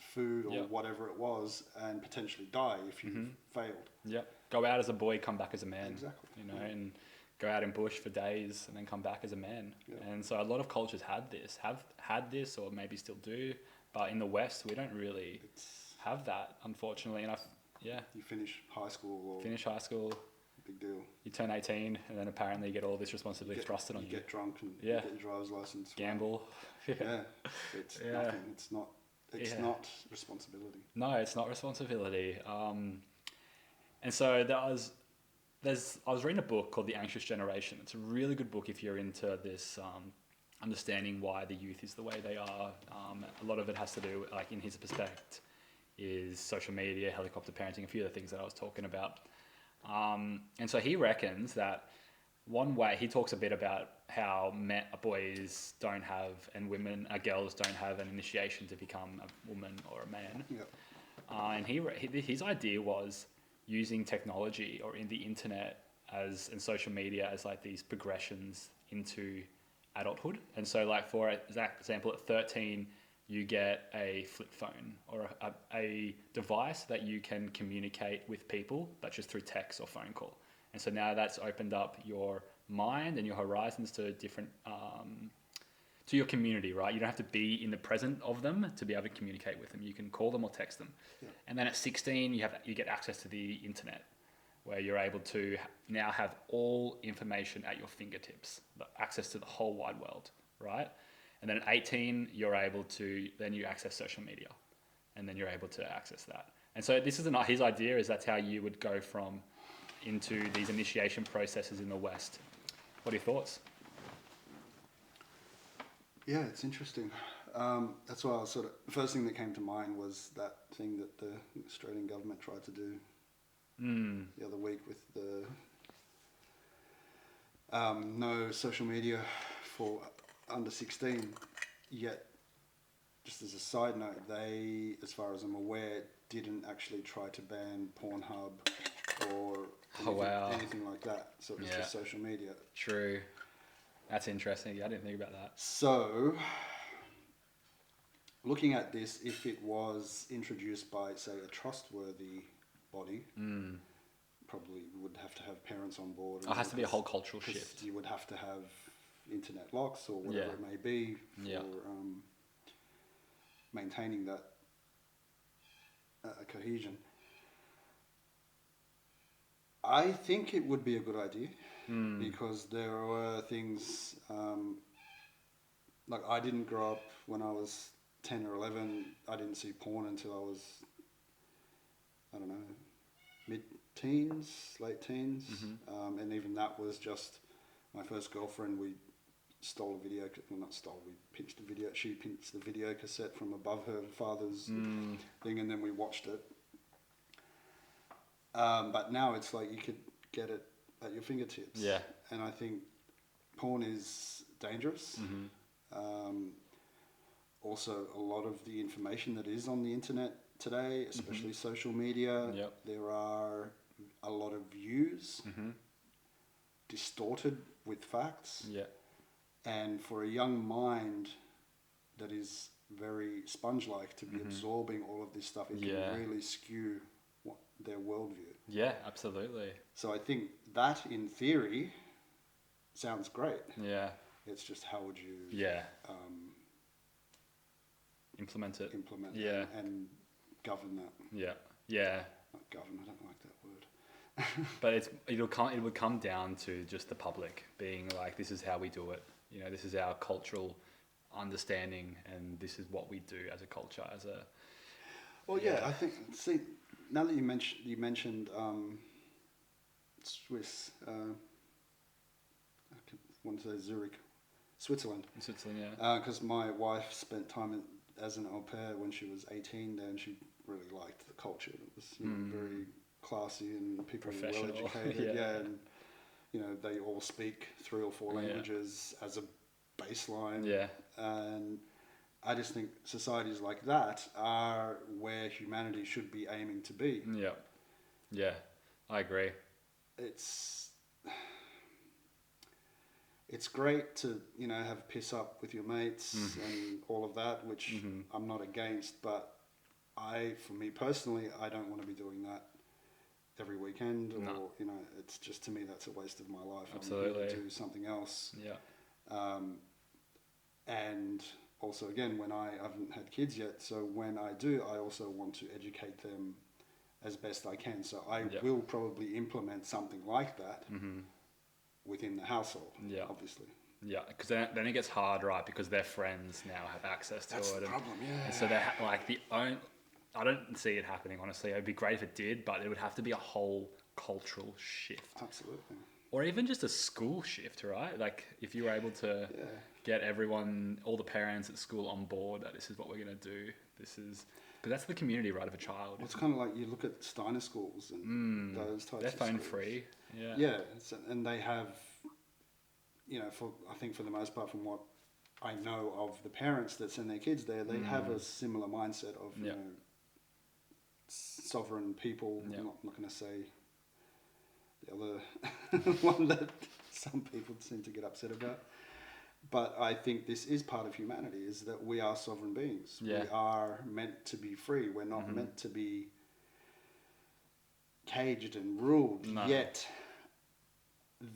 food or whatever it was, and potentially die if you failed. Yeah, go out as a boy, come back as a man. Exactly. And go out in bush for days and then come back as a man. Yeah. And so a lot of cultures have had this, or maybe still do, but in the West we don't really have that, unfortunately. And you finish high school. Big deal. You turn 18 and then apparently you get all this responsibility thrusted on you. You get drunk and get your driver's license. Gamble. It's nothing. It's not responsibility. No, it's not responsibility. And so I was reading a book called The Anxious Generation. It's a really good book if you're into this, understanding why the youth is the way they are. A lot of it has to do, like in his perspective, is social media, helicopter parenting, a few of the things that I was talking about. And so he reckons that one way, he talks a bit about how boys don't have, and girls don't have an initiation to become a woman or a man. Yeah. And his idea was using technology or in the internet and social media as like these progressions into adulthood. And so like for example, at 13, you get a flip phone or a device that you can communicate with people, but just through text or phone call. And so now that's opened up your mind and your horizons to different, to your community, right? You don't have to be in the present of them to be able to communicate with them. You can call them or text them. Yeah. And then at 16, you get access to the internet, where you're able to now have all information at your fingertips, access to the whole wide world. right? And then at 18, you're able to, then you access social media, and then you're able to access that. And so this is his idea is that's how you would go from into these initiation processes in the West. What are your thoughts? Yeah, it's interesting. That's why I was the first thing that came to mind was that thing that the Australian government tried to do the other week with the no social media for under 16. Yet, just as a side note, they, as far as I'm aware, didn't actually try to ban Pornhub or anything like that. So it was just social media. True. That's interesting. Yeah, I didn't think about that. So, looking at this, if it was introduced by, say, a trustworthy body, probably would have to have parents on board. It has to be a whole cultural shift. You would have to have internet locks or whatever it may be for maintaining that cohesion. I think it would be a good idea because there were things like I didn't grow up when I was 10 or 11. I didn't see porn until I was, I don't know, mid-teens, late teens. And even that was just my first girlfriend. We stole a video, well not stole, we pinched a video, she pinched the video cassette from above her father's thing and then we watched it. But now it's like you could get it at your fingertips. Yeah. And I think porn is dangerous. Also, a lot of the information that is on the internet today, especially social media, there are a lot of views distorted with facts. And for a young mind that is very sponge-like to be absorbing all of this stuff, it can really skew their worldview. Yeah, absolutely. So I think that, in theory, sounds great. Yeah. It's just how would you implement it? And govern that. Yeah. Not govern, I don't like that word. But it would come down to just the public being like, this is how we do it. You know, this is our cultural understanding, and this is what we do as a culture. Well, I think. See, now that you mentioned Swiss. I want to say Zurich, Switzerland. In Switzerland, yeah. Because my wife spent time as an au pair when she was 18 there, and she really liked the culture. It was very classy and people were well educated. And they all speak 3 or 4 languages as a baseline. And I just think societies like that are where humanity should be aiming to be. Yeah, I agree. It's great to have a piss up with your mates and all of that, which I'm not against, but for me personally, I don't want to be doing that every weekend, or it's just, to me, that's a waste of my life. Absolutely. I'm going to do something else. And also, again, when I haven't had kids yet, so when I do, I also want to educate them as best I can. So I will probably implement something like that within the household, obviously. Yeah, because then it gets hard, right? Because their friends now have access to it. That's the problem, And so they're I don't see it happening, honestly. It would be great if it did, but it would have to be a whole cultural shift. Absolutely. Or even just a school shift, right? Like, if you were able to get everyone, all the parents at school on board that this is what we're going to do. Because that's the community, right, of a child. Well, it's kind of like you look at Steiner schools and those types they're of phone schools. free. And they have, I think for the most part, from what I know of the parents that send their kids there, they have a similar mindset of, sovereign people. I'm not going to say the other one that some people seem to get upset about. But I think this is part of humanity, is that we are sovereign beings. We are meant to be free. We're not meant to be caged and ruled. Yet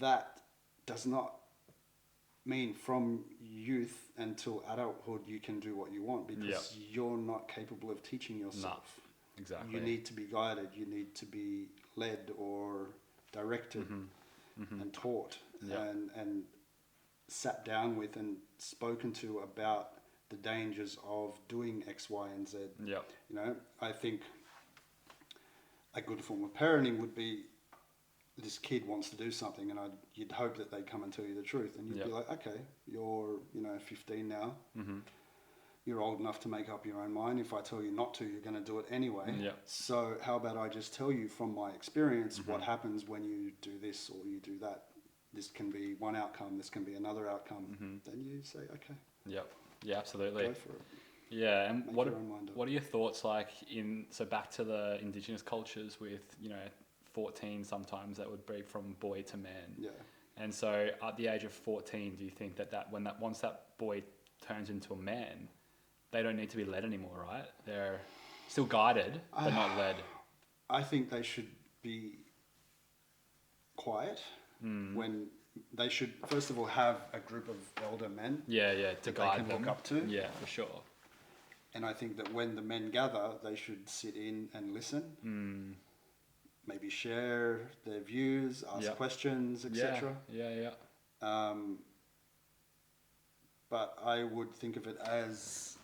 that does not mean from youth until adulthood you can do what you want, because you're not capable of teaching yourself. Exactly. You need to be guided. You need to be led or directed and taught. And sat down with and spoken to about the dangers of doing X, Y, and Z. Yep. You know, I think a good form of parenting would be this kid wants to do something, and you'd hope that they'd come and tell you the truth, and you'd be like, okay, you're 15 now. Mm-hmm. You're old enough to make up your own mind. If I tell you not to, you're going to do it anyway. Yep. So how about I just tell you from my experience what happens when you do this or you do that. This can be one outcome. This can be another outcome. Then you say, okay. Yep. Yeah, absolutely. Go for it. Yeah, and Make what your own mind up. are your thoughts like so back to the indigenous cultures with 14 sometimes that would be from boy to man. Yeah. And so at the age of 14, do you think that once that boy turns into a man, they don't need to be led anymore, right? They're still guided, but not led. I think they should be quiet when they should, first of all, have a group of elder men To that guide they can them. look up to. Yeah, for sure. And I think that when the men gather, they should sit in and listen. Maybe share their views, ask questions, etc. Yeah. But I would think of it as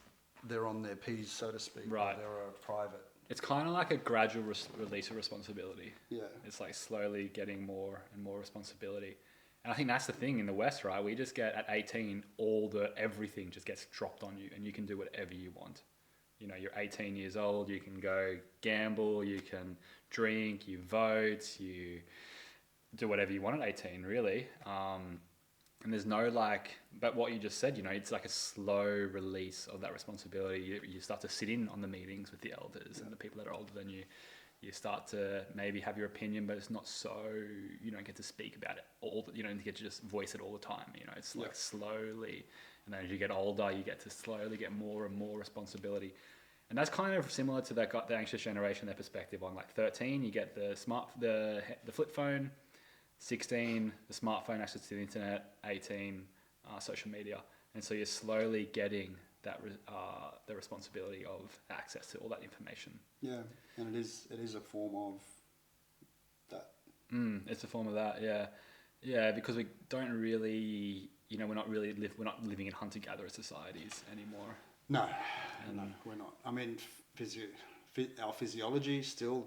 they're on their P's, so to speak. Right. They're a private. It's kind of like a gradual release of responsibility. Yeah. It's like slowly getting more and more responsibility. And I think that's the thing in the West, right? We just get at 18, everything just gets dropped on you and you can do whatever you want. You're 18 years old, you can go gamble, you can drink, you vote, you do whatever you want at 18, really. And there's no but what you just said, it's like a slow release of that responsibility. You start to sit in on the meetings with the elders and the people that are older than you. You start to maybe have your opinion, but it's not so, you don't get to speak about it you don't get to just voice it all the time. It's like slowly. And then as you get older, you get to slowly get more and more responsibility. And that's kind of similar to the anxious generation, their perspective on 13, you get the flip phone, 16, the smartphone, access to the internet, 18, social media. And so you're slowly getting that the responsibility of access to all that information. Yeah, and it is a form of that. It's a form of that, yeah. Yeah, because we don't really, we're not living in hunter-gatherer societies anymore. No, we're not. I mean, our physiology still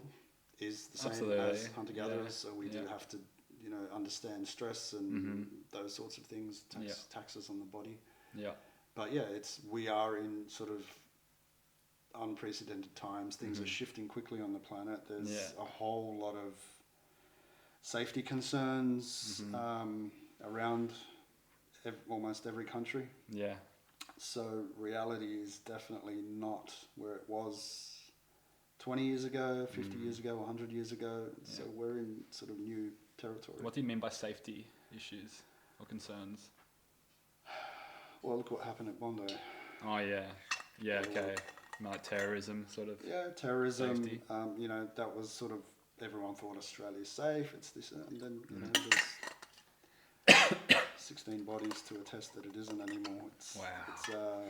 is the same as hunter-gatherers, so we do have to, understand stress and those sorts of things, taxes on the body. Yeah. But yeah, we are in sort of unprecedented times. Things are shifting quickly on the planet. There's a whole lot of safety concerns around almost every country. Yeah. So reality is definitely not where it was 20 years ago, 50 years ago, 100 years ago. Yeah. So we're in sort of new territory. What do you mean by safety issues or concerns? Well, look what happened at Bondi. Oh, yeah. Yeah, okay. Like terrorism, sort of. Yeah, terrorism. Safety. That was sort of, everyone thought Australia's safe. It's this, and then, there's 16 bodies to attest that it isn't anymore. Wow.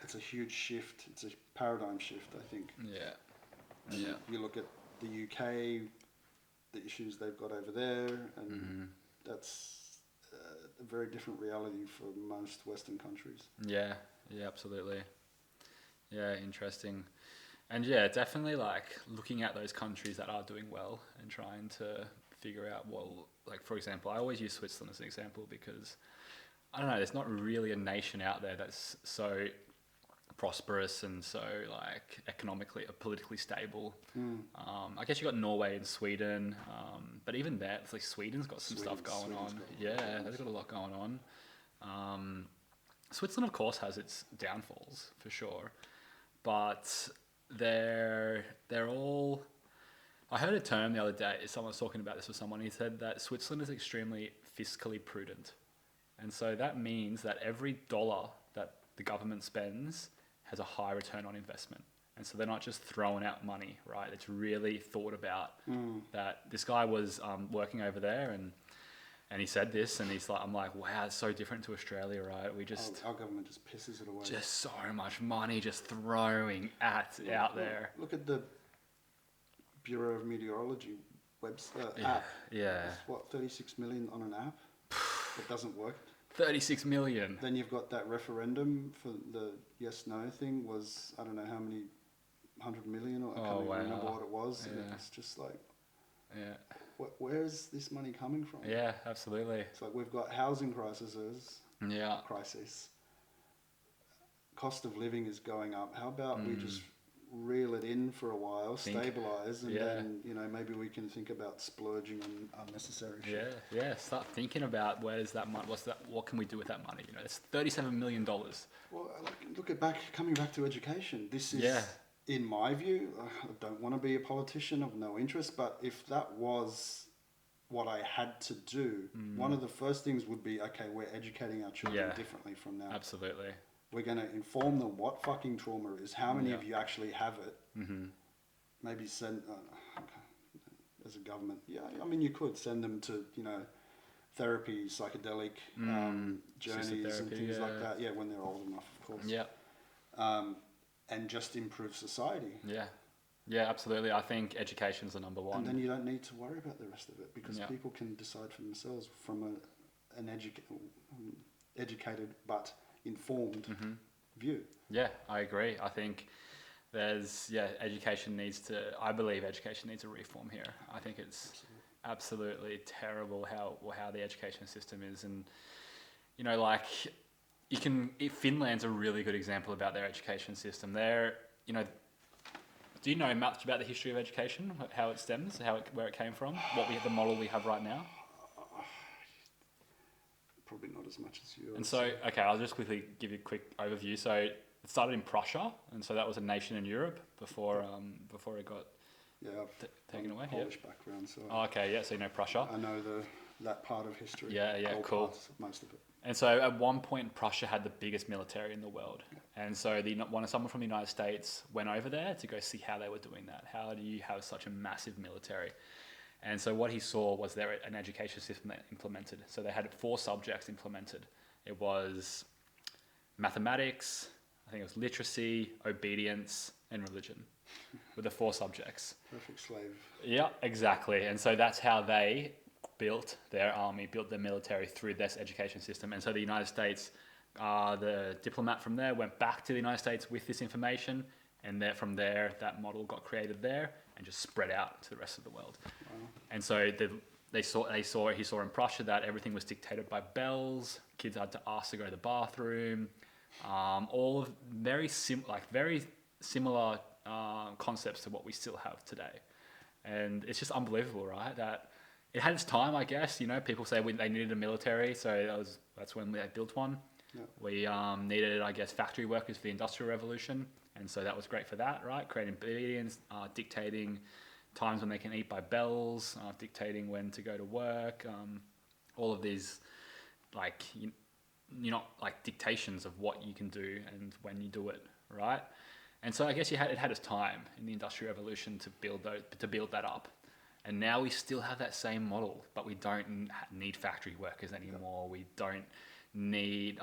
It's a huge shift. It's a paradigm shift, I think. Yeah. And you look at the UK, the issues they've got over there, and that's a very different reality for most Western countries. Yeah, absolutely. Yeah, interesting. And yeah, definitely looking at those countries that are doing well and trying to figure out, for example, I always use Switzerland as an example because, I don't know, there's not really a nation out there that's so prosperous and so economically or politically stable. I guess you got Norway and Sweden, but even that, it's Sweden's got some stuff going on. They've got a lot going on. Switzerland, of course, has its downfalls for sure, but they're all. I heard a term the other day. Someone was talking about this with someone. He said that Switzerland is extremely fiscally prudent, and so that means that every dollar that the government spends has a high return on investment. And so they're not just throwing out money, right? It's really thought about. That this guy was working over there and he said this and I'm like, wow, it's so different to Australia, right? We just... Our government just pisses it away. Just so much money just throwing out there. Look at the Bureau of Meteorology app. Yeah. It's 36 million on an app? It doesn't work. 36 million. Then you've got that referendum for the yes/no thing was, I don't know how many, 100 million, or I can't even remember what it was. Yeah. And it's just like, Yeah. Where's this money coming from? Yeah, absolutely. It's like we've got housing crises. Yeah. Crisis. Cost of living is going up. How about we just reel it in for a while, stabilize, and then maybe we can think about splurging on unnecessary shit. Yeah. Start thinking about where's that money. What can we do with that money? It's $37 million. Well, coming back to education. This is, in my view, I don't want to be a politician of no interest, but if that was what I had to do, one of the first things would be, okay, we're educating our children differently from now. Absolutely. We're going to inform them what fucking trauma is, how many of you actually have it. Mm-hmm. Maybe send, as a government, you could send them to, therapy, psychedelic journeys and things like that. Yeah, when they're old enough, of course. Yeah. And just improve society. Yeah, absolutely. I think education's the number one. And then you don't need to worry about the rest of it, because people can decide for themselves from an educated but informed view. Yeah, I agree. I think education needs to, I believe education needs a reform here. I think it's absolutely terrible how the education system is. And, Finland's a really good example about their education system. Do you know much about the history of education, how it stems, where it came from, the model we have right now? Probably not as much as you. And so, I'll just quickly give you a quick overview. So it started in Prussia, and so that was a nation in Europe before it got taken away. Polish background, so. So you know Prussia. I know that part of history. Cool. Most of it. And so at one point, Prussia had the biggest military in the world. Yeah. And so someone from the United States went over there to go see how they were doing that. How do you have such a massive military? And so what he saw was an education system that implemented. So they had 4 subjects implemented. It was mathematics, I think it was literacy, obedience, and religion, with the 4 subjects. Perfect slave. Yeah, exactly. And so that's how they built their army, built their military through this education system. And so the United States, the diplomat from there went back to the United States with this information, and from there, that model got created there and just spread out to the rest of the world. Wow. And so he saw in Prussia that everything was dictated by bells. Kids had to ask to go to the bathroom. All of very similar concepts to what we still have today. And it's just unbelievable, right? That it had its time, I guess. People say they needed a military, so that's when they built one. Yeah. We needed, I guess, factory workers for the Industrial Revolution, and so that was great for that, right? Creating obedience, dictating times when they can eat by bells, dictating when to go to work. All of these, dictations of what you can do and when you do it, right? And so I guess it had its time in the Industrial Revolution to build that up. And now we still have that same model, but we don't need factory workers anymore. We don't need,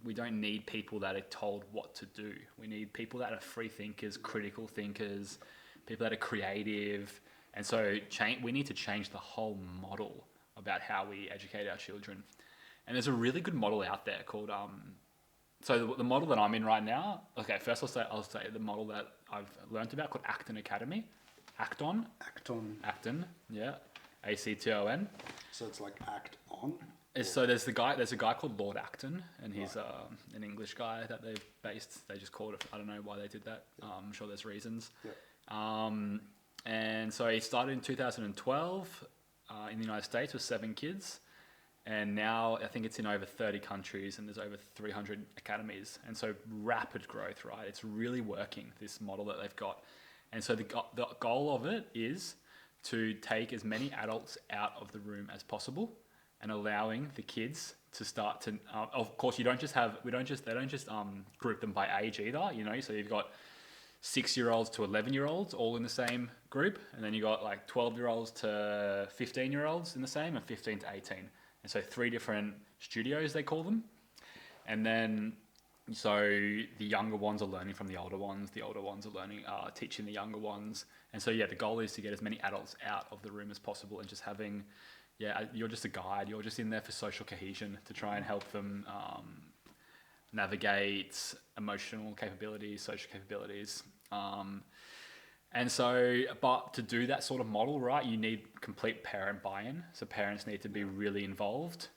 we don't need people that are told what to do. We need people that are free thinkers, critical thinkers, people that are creative. And so we need to change the whole model about how we educate our children. And there's a really good model out there called, so the model that I'm in right now, first I'll say the model that I've learned about called Acton Academy. Acton, yeah, Acton. So it's like act on. So there's a guy called Lord Acton, and he's an English guy that they just called it. I don't know why they did that. Yeah. I'm sure there's reasons. Yeah. And so he started in 2012 in the United States with 7 kids, and now I think it's in over 30 countries, and there's over 300 academies, and so rapid growth, right? It's really working, this model that they've got. And so the goal of it is to take as many adults out of the room as possible, and allowing the kids to start to. Of course, they don't just group them by age either. So you've got 6-year-olds to 11-year-olds all in the same group, and then you got 12-year-olds to 15-year-olds in the same, and 15 to 18. And so 3 different studios they call them, and then. So the younger ones are learning from the older ones are learning, teaching the younger ones. And so, the goal is to get as many adults out of the room as possible and just having, you're just a guide. You're just in there for social cohesion to try and help them navigate emotional capabilities, social capabilities. And so, but to do that sort of model, right, you need complete parent buy-in. So parents need to be really involved.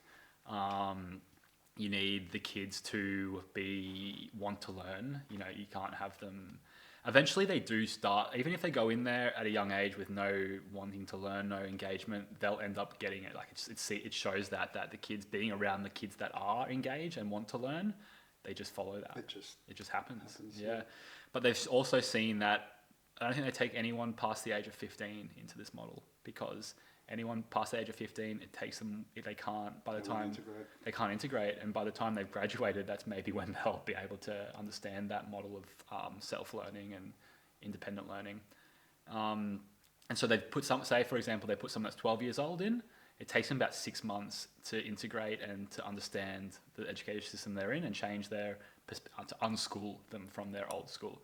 You need the kids to want to learn. You know, you can't have them. Eventually, they do start. Even if they go in there at a young age with no wanting to learn, no engagement, they'll end up getting it. Like it shows that the kids being around the kids that are engaged and want to learn, they just follow that. It just happens. Yeah. But they've also seen that. I don't think they take anyone past the age of 15 into this model, because anyone past the age of 15, it takes them, they can't, by the time they can't integrate, and by the time they've graduated, that's maybe when they'll be able to understand that model of self-learning and independent learning. And so they've put for example, they put someone that's 12 years old in. It takes them about 6 months to integrate and to understand the education system they're in and change to unschool them from their old school.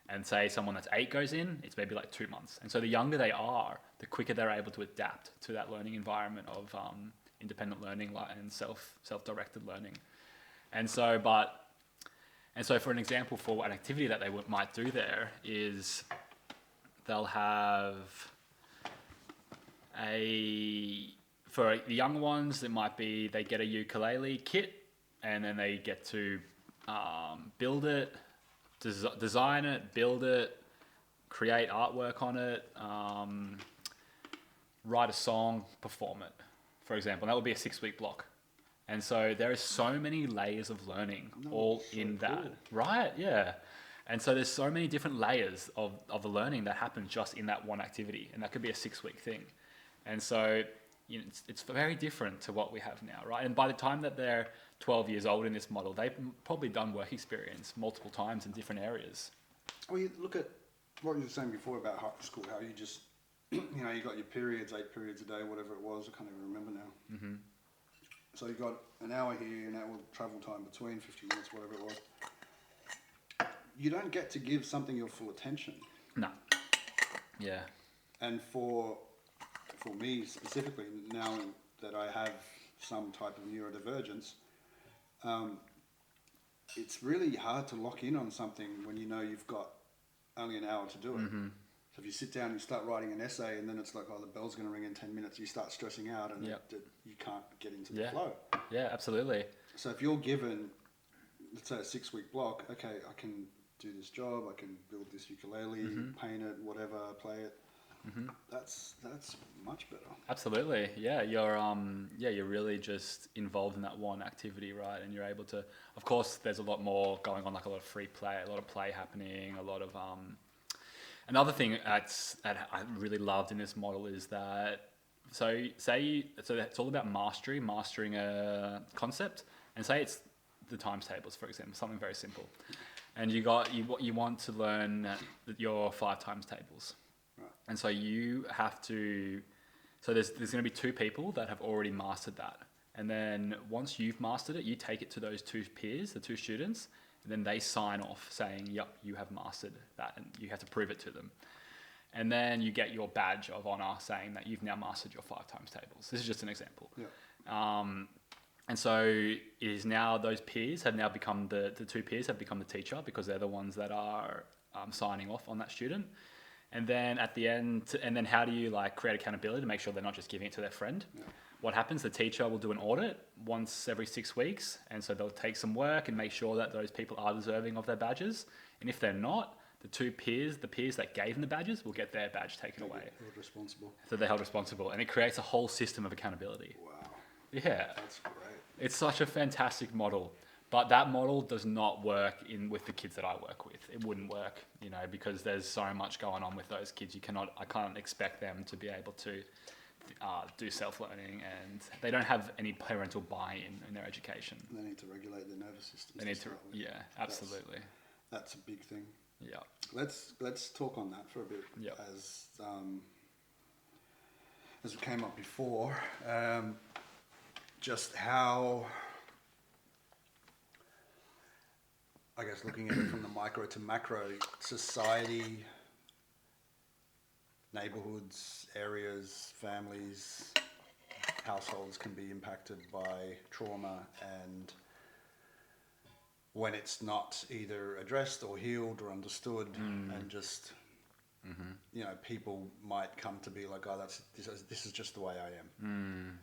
And say someone that's 8 goes in, it's maybe like 2 months. And so the younger they are, the quicker they're able to adapt to that learning environment of independent learning and self-directed learning. And so for an example, for an activity that they might do there is they'll have for the young ones, it might be they get a ukulele kit, and then they get to build it, design it, build it, create artwork on it, write a song, perform it, for example. That would be a 6-week block. And so there is so many layers of learning in that, cool. Right? Yeah. And so there's so many different layers of the learning that happens just in that one activity. And that could be a 6-week thing. And so it's very different to what we have now, right? And by the time that they're 12 years old in this model, they've probably done work experience multiple times in different areas. Well, you look at what you were saying before about high school, how you just, you got your periods, 8 periods a day, whatever it was, I can't even remember now. Mm-hmm. So you got an hour here, an hour travel time between, 50 minutes, whatever it was. You don't get to give something your full attention. No. Yeah. And for me specifically, now that I have some type of neurodivergence, it's really hard to lock in on something when you know you've got only an hour to do it. Mm-hmm. So if you sit down and you start writing an essay, and then it's like, oh, the bell's going to ring in 10 minutes, you start stressing out, and you can't get into the flow. Yeah, absolutely. So if you're given, let's say, a 6-week block, okay, I can do this job, I can build this ukulele, paint it, whatever, play it. Mm-hmm. That's much better. Absolutely, yeah. You're really just involved in that one activity, right? And you're able to. Of course, there's a lot more going on, like a lot of free play, a lot of play happening, a lot of. Another thing that I really loved in this model is that so it's all about mastering a concept, and say it's the times tables, for example, something very simple, and you want to learn your 5 times tables. And so you have to, so there's going to be 2 people that have already mastered that. And then once you've mastered it, you take it to those 2 peers, the 2 students, and then they sign off saying, yep, you have mastered that, and you have to prove it to them. And then you get your badge of honor saying that you've now mastered your 5 times tables. This is just an example. Yeah. And so it is now those peers have now become the 2 peers have become the teacher, because they're the ones that are signing off on that student. And then at the end, and then how do you create accountability to make sure they're not just giving it to their friend? Yeah. What happens? The teacher will do an audit once every 6 weeks. And so they'll take some work and make sure that those people are deserving of their badges. And if they're not, the 2 peers, the peers that gave them the badges, will get their badge taken away. Held responsible. So they're held responsible. And it creates a whole system of accountability. Wow. Yeah. That's great. It's such a fantastic model. But that model does not work with the kids that I work with. It wouldn't work, because there's so much going on with those kids. I can't expect them to be able to do self-learning, and they don't have any parental buy-in in their education. They need to regulate their nervous system. They need to, yeah, absolutely. That's a big thing. Yeah. Let's talk on that for a bit. Yep. As we came up before, just how, I guess, looking at it from the micro to macro, society, neighborhoods, areas, families, households can be impacted by trauma, and when it's not either addressed or healed or understood, and just people might come to be like, oh, this is just the way I am.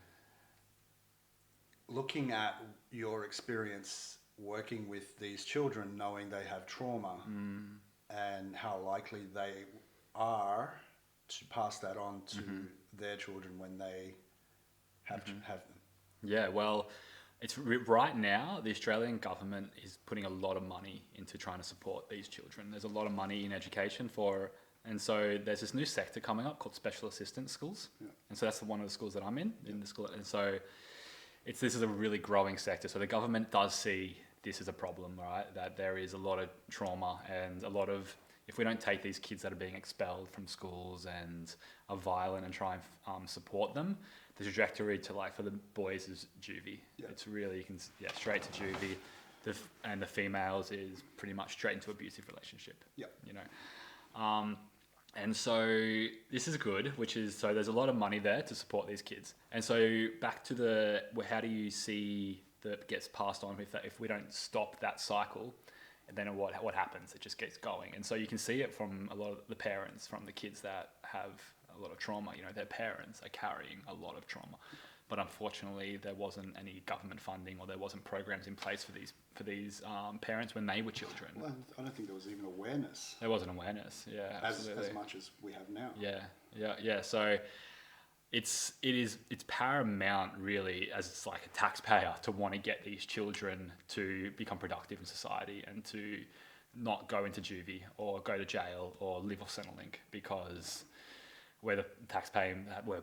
Looking at your experience working with these children, knowing they have trauma, and how likely they are to pass that on to their children when they have them. Yeah, well, it's right now the Australian government is putting a lot of money into trying to support these children. There's a lot of money in education and so there's this new sector coming up called special assistance schools. Yeah. And so that's one of the schools that I'm in the school. And so this is a really growing sector. So the government does see this as a problem, right? That there is a lot of trauma and a lot of, if we don't take these kids that are being expelled from schools and are violent and try and support them, the trajectory to for the boys is juvie. Yeah. It's really, straight to juvie. And the females is pretty much straight into abusive relationship. Yeah. And so this is good, so there's a lot of money there to support these kids. And so back to how do you see that gets passed on if we don't stop that cycle? And then what happens? It just gets going. And so you can see it from a lot of the parents, from the kids that have a lot of trauma. Their parents are carrying a lot of trauma. But unfortunately, there wasn't any government funding, or there wasn't programs in place for these parents when they were children. Well, I don't think there was even awareness. There wasn't awareness, yeah, absolutely. As much as we have now. Yeah. So it's paramount, really, as a taxpayer, to want to get these children to become productive in society and to not go into juvie or go to jail or live off Centrelink, because we're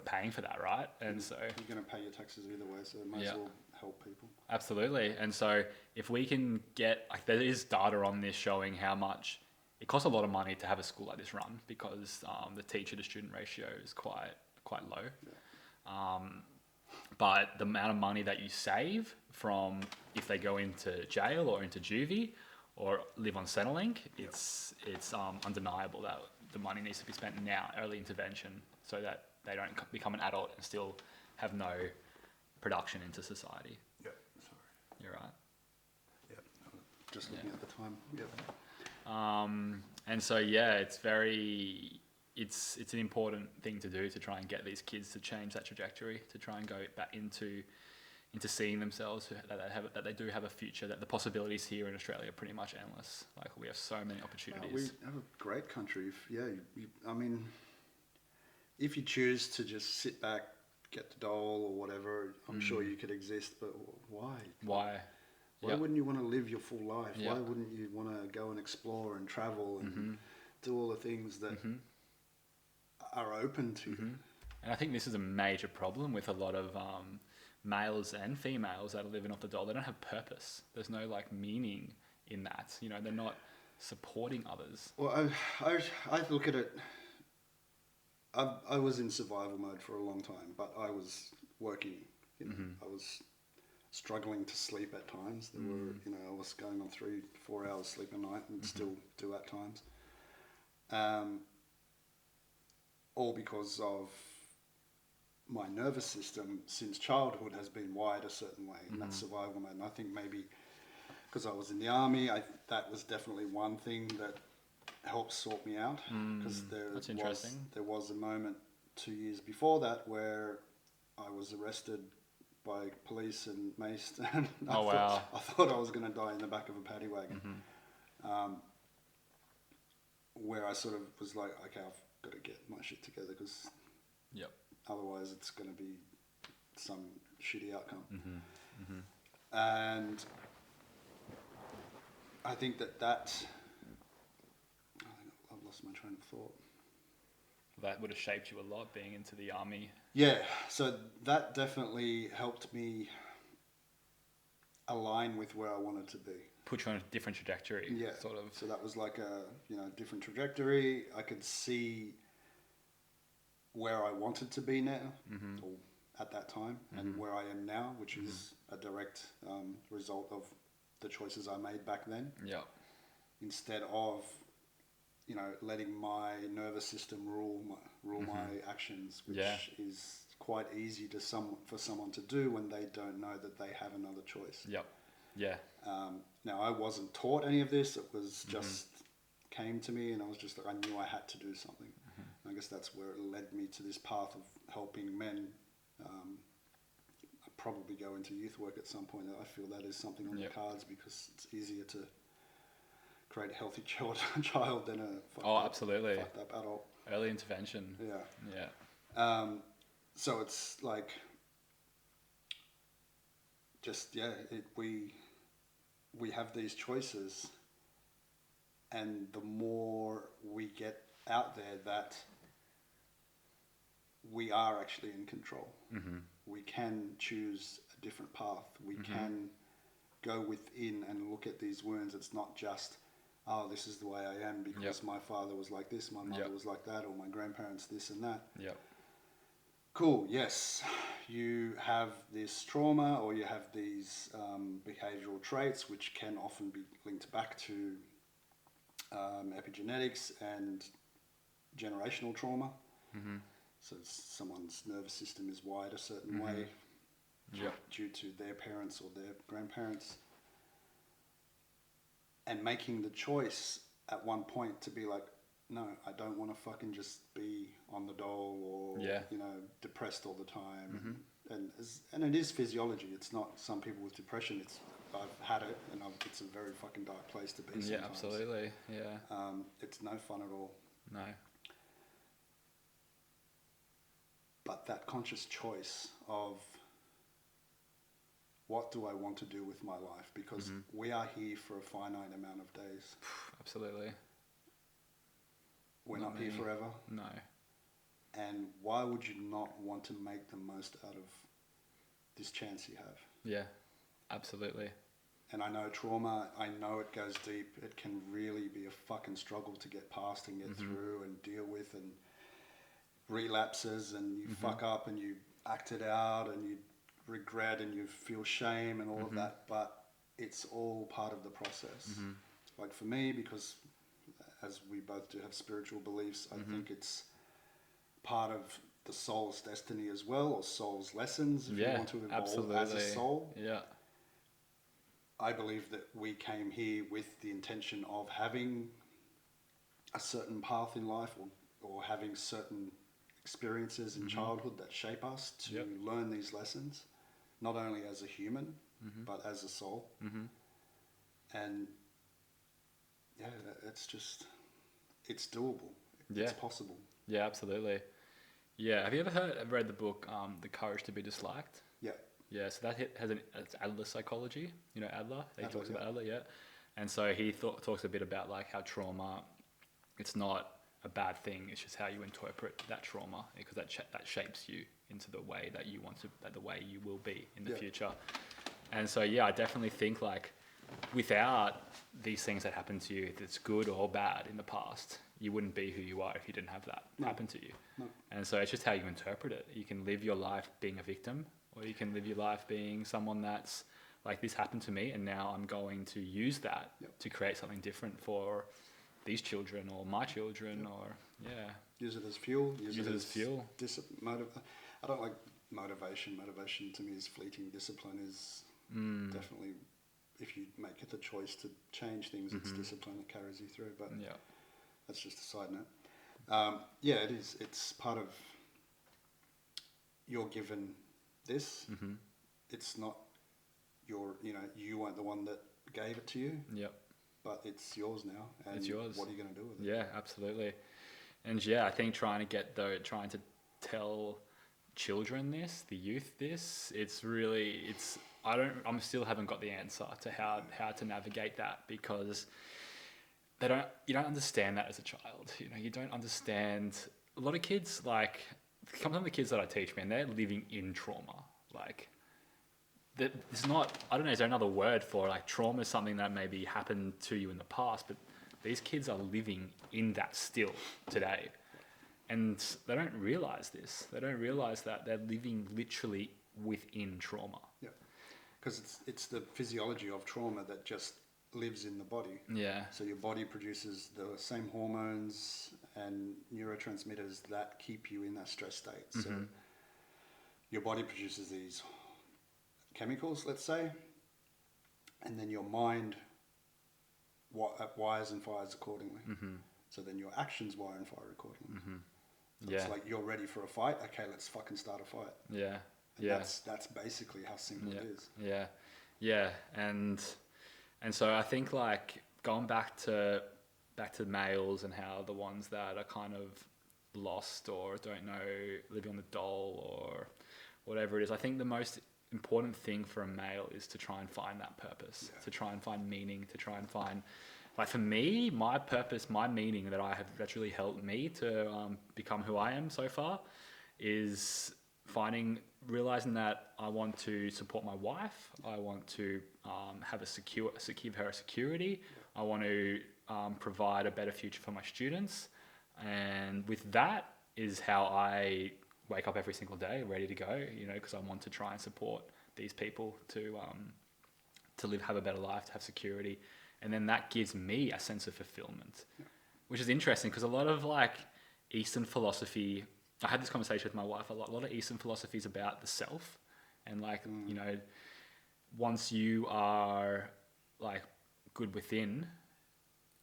paying for that, right? And so you're going to pay your taxes either way, so it might as well help people. Absolutely. And so if we can get, there is data on this showing how much it costs a lot of money to have a school like this run, because the teacher to student ratio is quite low. Yeah. But the amount of money that you save from if they go into jail or into juvie or live on Centrelink, it's undeniable that the money needs to be spent now, early intervention, so that they don't become an adult and still have no production into society. Yeah, sorry. You're right. Yeah, just looking at the time. Yeah. And so it's an important thing to do to try and get these kids to change that trajectory, to try and go back into seeing themselves that they do have a future, that the possibilities here in Australia are pretty much endless. We have so many opportunities. We have a great country. If you choose to just sit back, get the dole or whatever, I'm sure you could exist, but why? Why wouldn't you want to live your full life? Yep. Why wouldn't you want to go and explore and travel and do all the things that are open to you? And I think this is a major problem with a lot of males and females that are living off the dole. They don't have purpose. There's no meaning in that. They're not supporting others. Well, I look at it. I was in survival mode for a long time, but I was working. I was struggling to sleep at times. There were, I was going on 3-4 hours sleep a night, and still do at times. All because of my nervous system since childhood has been wired a certain way, and that's survival mode. And I think maybe because I was in the army, that was definitely one thing that helped sort me out. Because there was a moment 2 years before that where I was arrested by police and maced, and I thought I was going to die in the back of a paddy wagon. Where I sort of was like, okay, I've got to get my shit together, because otherwise it's going to be some shitty outcome. And I think I've lost my train of thought. That would have shaped you a lot, being into the army. Yeah, so that definitely helped me align with where I wanted to be. Put you on a different trajectory. Yeah, sort of. So that was like a different trajectory. I could see where I wanted to be now, or at that time, and where I am now, which is a direct result of the choices I made back then. Yeah. Instead of, letting my nervous system rule my actions, which is quite easy for someone to do when they don't know that they have another choice. Yep. Yeah. Now, I wasn't taught any of this. It was just came to me, and I was just like, I knew I had to do something. I guess that's where it led me to this path of helping men. I'll probably go into youth work at some point. I feel that is something on the cards because it's easier to create a healthy child than a fucked up adult. Early intervention. Yeah. So it's like, just, we have these choices, and the more we get out there that we are actually in control. We can choose a different path. We can go within and look at these wounds. It's not just, oh, this is the way I am because my father was like this, my mother was like that, or my grandparents this and that. Cool, yes, you have this trauma, or you have these behavioral traits, which can often be linked back to epigenetics and generational trauma. So someone's nervous system is wired a certain way due to their parents or their grandparents. And making the choice at one point to be like, no, I don't want to fucking just be on the dole or, depressed all the time. And it is physiology. It's not some people with depression. I've had it, and it's a very fucking dark place to be sometimes. Yeah, absolutely. Yeah. It's no fun at all. No. But that conscious choice of what do I want to do with my life? Because we are here for a finite amount of days. Absolutely. We're not here forever. No. And why would you not want to make the most out of this chance you have? Yeah, absolutely. And I know trauma, I know it goes deep. It can really be a fucking struggle to get past and get through and deal with, and relapses, and you fuck up and you act it out and you regret and you feel shame and all of that. But it's all part of the process. Like for me, because as we both do have spiritual beliefs, I think it's part of the soul's destiny as well, or soul's lessons, if you want to evolve as a soul. Yeah. I believe that we came here with the intention of having a certain path in life, or having certain experiences in childhood that shape us to learn these lessons, not only as a human, but as a soul. And yeah, it's doable. It's possible. Yeah, absolutely. Yeah. Have you ever read the book, The Courage to be Disliked? Yeah. Yeah, so that it's Adler psychology. You know Adler? He talks about Adler, yeah. And so he talks a bit about like how trauma, it's not a bad thing. It's just how you interpret that trauma, because that shapes you into the way that you want to, the way you will be in the future. And so I definitely think like without these things that happen to you, if it's good or bad in the past, you wouldn't be who you are if you didn't have that happen to you. And so it's just how you interpret it. You can live your life being a victim, or you can live your life being someone that's like, this happened to me and now I'm going to use that to create something different for these children or my children, or use it as fuel. Use it as fuel. I don't like motivation. Motivation to me is fleeting. Discipline is definitely, if you make it the choice to change things, it's discipline that carries you through. But that's just a side note. It is. It's part of, you're given this. It's not you weren't the one that gave it to you. But it's yours now. And it's yours. What are you going to do with it? Yeah, absolutely. And I think trying to tell children this, the youth this, I still haven't got the answer to how to navigate that, because you don't understand that as a child. You don't understand. A lot of kids, like some of the kids that I teach, man, they're living in trauma. Like, it's not, I don't know, is there another word for like trauma is something that maybe happened to you in the past, but these kids are living in that still today. And they don't realize this. They don't realize that they're living literally within trauma. Yeah, because it's the physiology of trauma that just lives in the body. Yeah. So your body produces the same hormones and neurotransmitters that keep you in that stress state. So your body produces these chemicals, let's say, and then your mind wires and fires accordingly. So then your actions wire and fire accordingly. So it's like you're ready for a fight. Okay, let's fucking start a fight. Yeah. And that's basically how simple it is. Yeah. And so I think like going back to males and how the ones that are kind of lost or don't know, living on the dole or whatever it is, I think the most important thing for a male is to try and find that purpose, to try and find meaning, to try and find, like for me, my purpose, my meaning that's really helped me to become who I am so far is realizing that I want to support my wife. I want to give her a security. I want to provide a better future for my students. And with that is how I wake up every single day ready to go, because I want to try and support these people to have a better life, to have security. And then that gives me a sense of fulfillment, which is interesting because a lot of like Eastern philosophy, I had this conversation with my wife a lot of Eastern philosophy is about the self and like, once you are like good within,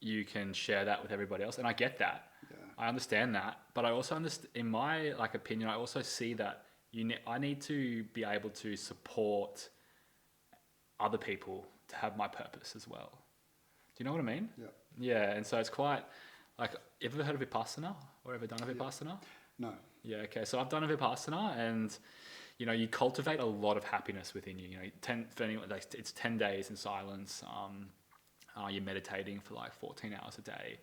you can share that with everybody else. And I get that. I understand that, but I also in my like opinion, I also see that I need to be able to support other people to have my purpose as well. Do you know what I mean? Yeah. Yeah, and so it's quite like, ever heard of Vipassana or ever done a Vipassana? No. Yeah. Okay. So I've done a Vipassana, and you cultivate a lot of happiness within you. It's 10 days in silence. You're meditating for like 14 hours a day.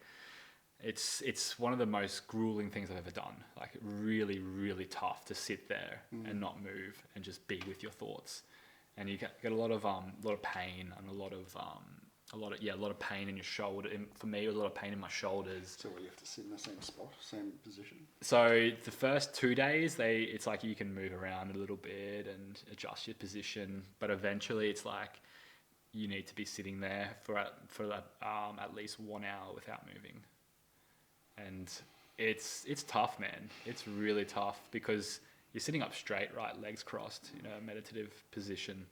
It's one of the most grueling things I've ever done. Like really, really tough to sit there and not move and just be with your thoughts. And you get a lot of pain and a lot of pain in your shoulder. For me, it was a lot of pain in my shoulders. So you have to sit in the same spot, same position? So the first 2 days, it's like you can move around a little bit and adjust your position, but eventually it's like you need to be sitting there for at least 1 hour without moving. And it's tough, man. It's really tough because you're sitting up straight, right, legs crossed in a meditative position.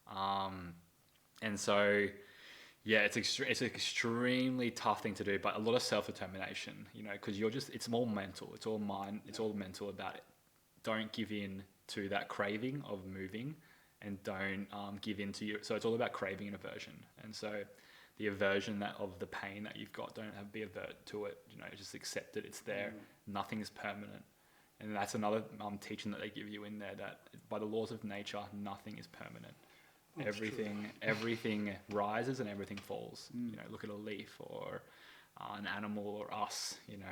And so, yeah, it's an extremely tough thing to do, but a lot of self-determination, because it's all mental. It's all mind. It's all mental about it. Don't give in to that craving of moving, and don't give in to so it's all about craving and aversion. And so the aversion of the pain that you've got, don't be avert to it, just accept it. It's there. Nothing is permanent. And that's another teaching that they give you in there, that by the laws of nature, nothing is permanent. That's everything rises and everything falls. Look at a leaf or an animal or us, And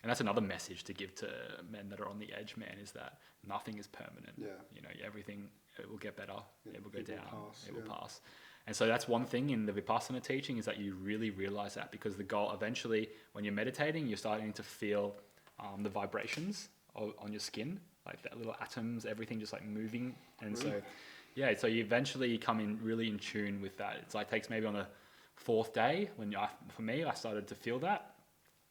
that's another message to give to men that are on the edge, man, is that nothing is permanent. Yeah. Everything, it will get better. It will go down. It will pass. And so that's one thing in the Vipassana teaching, is that you really realize that, because the goal eventually, when you're meditating, you're starting to feel the vibrations on your skin, like that little atoms, everything just like moving. And so you eventually come in really in tune with that. It's like takes maybe on the 4th day for me, I started to feel that.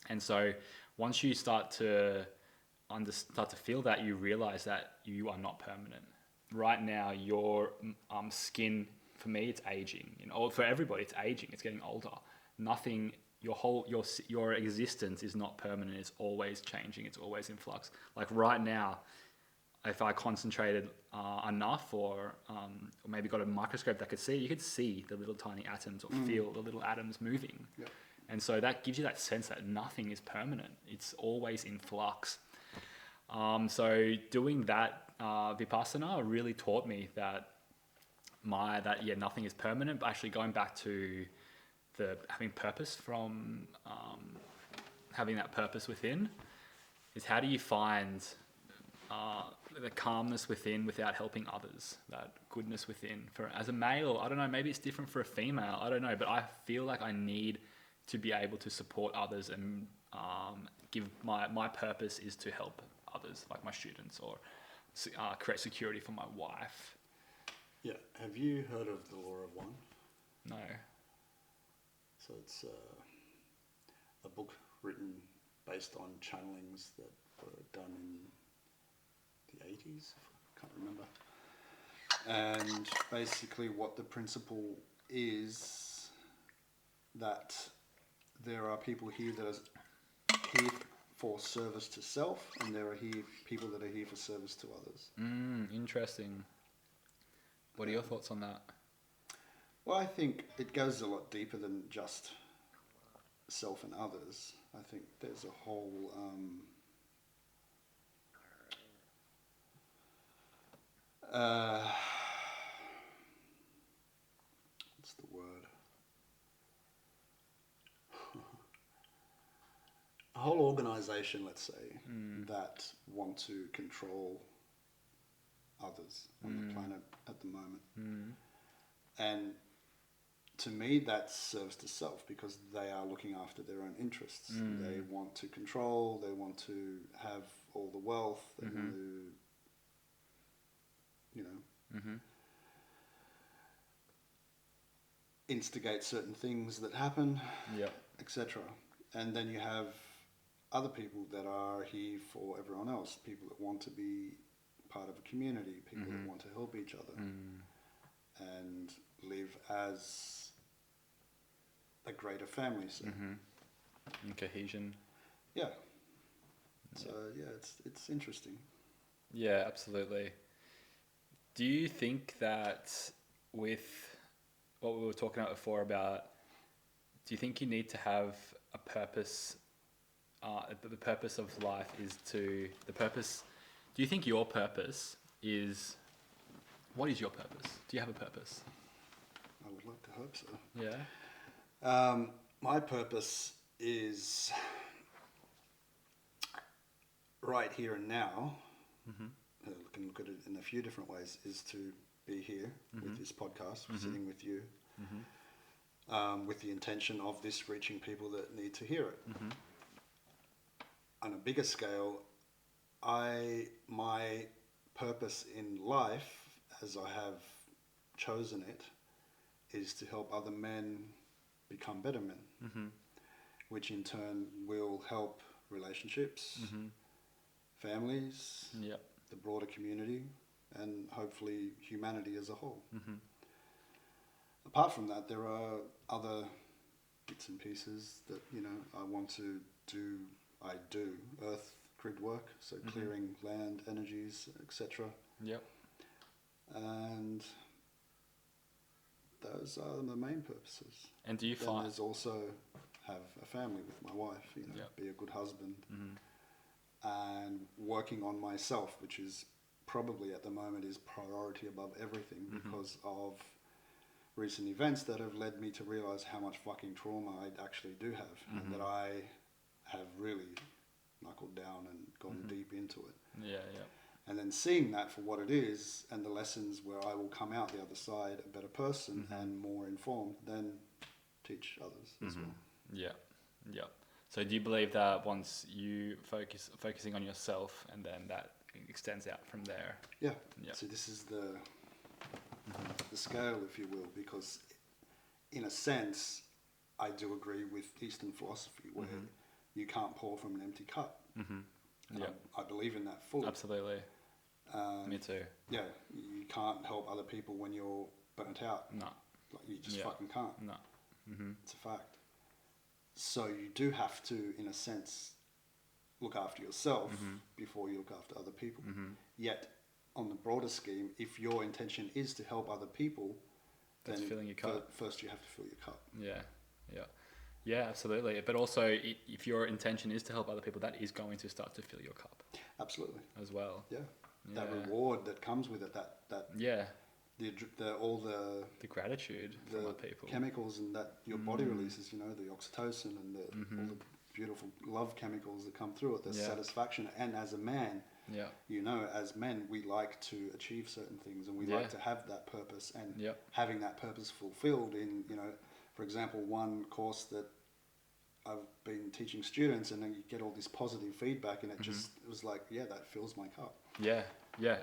And so once you start to feel that, you realize that you are not permanent. Right now, your skin, for me, it's aging. For everybody, it's aging. It's getting older. Nothing. Your existence is not permanent. It's always changing. It's always in flux. Like right now, if I concentrated enough, or maybe got a microscope that could see, you could see the little tiny atoms, or feel the little atoms moving. Yep. And so that gives you that sense that nothing is permanent. It's always in flux. So doing that Vipassana really taught me that nothing is permanent, but actually going back to having purpose from having that purpose within is, how do you find the calmness within without helping others, that goodness within. As a male, I don't know, maybe it's different for a female, I don't know, but I feel like I need to be able to support others and give my purpose is to help others, like my students, or create security for my wife. Yeah. Have you heard of the law of one? No. So it's a book written based on channelings that were done in the 80s. I can't remember. And basically what the principle is that there are people here that are here for service to self, and there are here people that are here for service to others. Interesting. What are your thoughts on that? Well, I think it goes a lot deeper than just self and others. I think there's a whole what's the word? A whole organization, let's say, that want to control others on the planet at the moment. And to me, that serves to self, because they are looking after their own interests. They want to control, they want to have all the wealth, they want to, you know, instigate certain things that happen, etc. And then you have other people that are here for everyone else, people that want to be part of a community, people that want to help each other and live as a greater family. So. And cohesion. Yeah. So yeah, it's interesting. Yeah, absolutely. Do you think that with what we were talking about before about, do you think you need to have a purpose? The purpose of life is do you think your purpose is, what is your purpose? Do you have a purpose? I would like to hope so. Yeah. My purpose is right here and now. I can look at it in a few different ways. Is to be here with this podcast, sitting with you, with the intention of this reaching people that need to hear it. On a bigger scale, my purpose in life, as I have chosen it, is to help other men become better men, which in turn will help relationships, families, the broader community, and hopefully humanity as a whole. Apart from that, there are other bits and pieces that, you know, I want to do. I do earth grid work, so clearing land, energies, etc. And those are the main purposes. And do you then find... there's also have a family with my wife, you know, be a good husband, and working on myself, which is probably at the moment is priority above everything, because of recent events that have led me to realize how much fucking trauma I actually do have, and that I have really knuckled down and gone deep into it. And then seeing that for what it is, and the lessons where I will come out the other side a better person and more informed, then teach others as well. So do you believe that once you focusing on yourself, and then that extends out from there? So this is the scale, if you will, because in a sense I do agree with Eastern philosophy, where you can't pour from an empty cup. I believe in that fully. Absolutely. Me too. Yeah, you can't help other people when you're burnt out. No. Like, you just fucking can't. No. It's a fact. So you do have to, in a sense, look after yourself before you look after other people. Yet, on the broader scheme, if your intention is to help other people, that's then filling your cup. First you have to fill your cup. Yeah, absolutely. But also, if your intention is to help other people, that is going to start to fill your cup. Absolutely. As well. Yeah. That reward that comes with it, all the gratitude from other people, chemicals, and that your body releases, you know, the oxytocin and all the beautiful love chemicals that come through it, the satisfaction. And as a man, you know, as men, we like to achieve certain things, and we like to have that purpose, and having that purpose fulfilled in, you know, for example, one course that I've been teaching students, and then you get all this positive feedback, and it was like, that fills my cup. Yeah,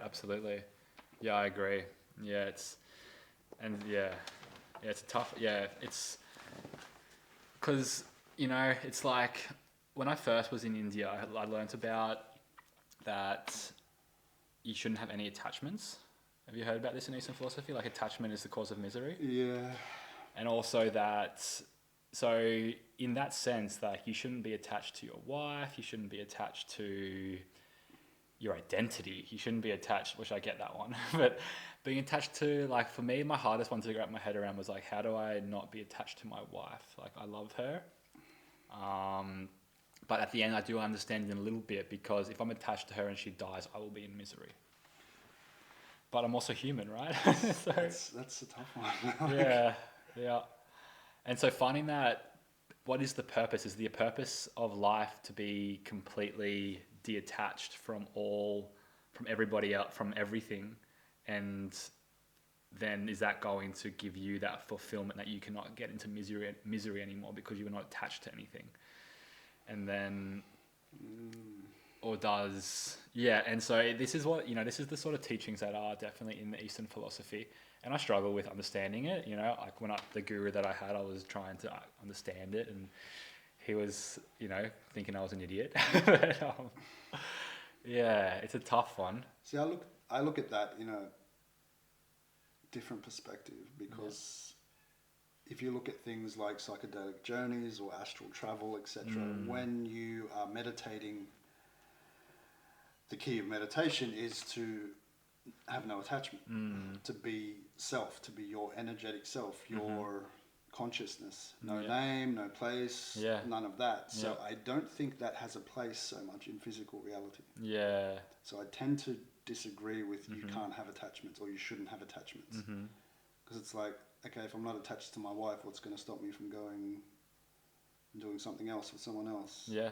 absolutely. Yeah, I agree. Yeah, it's a tough, it's, because, you know, it's like, when I first was in India, I learnt about that you shouldn't have any attachments. Have you heard about this in Eastern philosophy? Like attachment is the cause of misery. Yeah. And also that, so in that sense, like you shouldn't be attached to your wife, you shouldn't be attached to your identity, you shouldn't be attached, which I get that one, but being attached to, like for me, my hardest one to wrap my head around was like, how do I not be attached to my wife? Like I love her. But at the end, I do understand it a little bit, because if I'm attached to her and she dies, I will be in misery. But I'm also human, right? So, that's a tough one. yeah. And so finding that, what is the purpose? Is the purpose of life to be completely detached from everybody else, from everything? And then is that going to give you that fulfillment that you cannot get into misery anymore because you're not attached to anything? And then, or does, and so this is what, this is the sort of teachings that are definitely in the Eastern philosophy. And I struggle with understanding it, like when the guru that I had, I was trying to understand it, and he was, thinking I was an idiot. But, it's a tough one. See, I look at that in a different perspective, because if you look at things like psychedelic journeys or astral travel, etc., when you are meditating, the key of meditation is to have no attachment, to be self, to be your energetic self, your consciousness, no name, no place, none of that. So I don't think that has a place so much in physical reality. Yeah. So I tend to disagree with you can't have attachments, or you shouldn't have attachments. Because it's like, okay, if I'm not attached to my wife, what's going to stop me from going and doing something else with someone else? Yeah.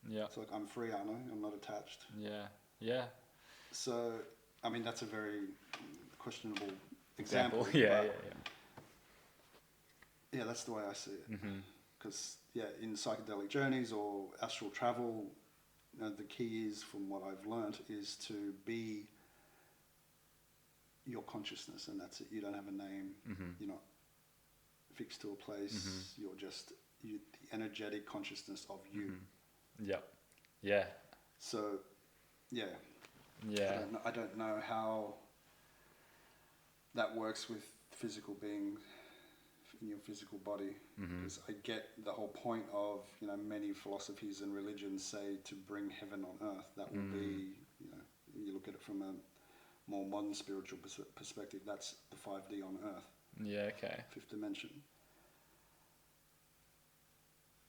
It's like, I'm free, aren't I? I'm not attached. Yeah. So, I mean, that's a very questionable example. Yeah, that's the way I see it. Because, in psychedelic journeys or astral travel, the key is, from what I've learnt, is to be your consciousness, and that's it. You don't have a name. You're not fixed to a place. You're just the energetic consciousness of you. So, I don't know how that works with physical being in your physical body, because I get the whole point of, many philosophies and religions say to bring heaven on earth. That will be, you look at it from a more modern spiritual perspective, that's the 5D on earth. Fifth dimension.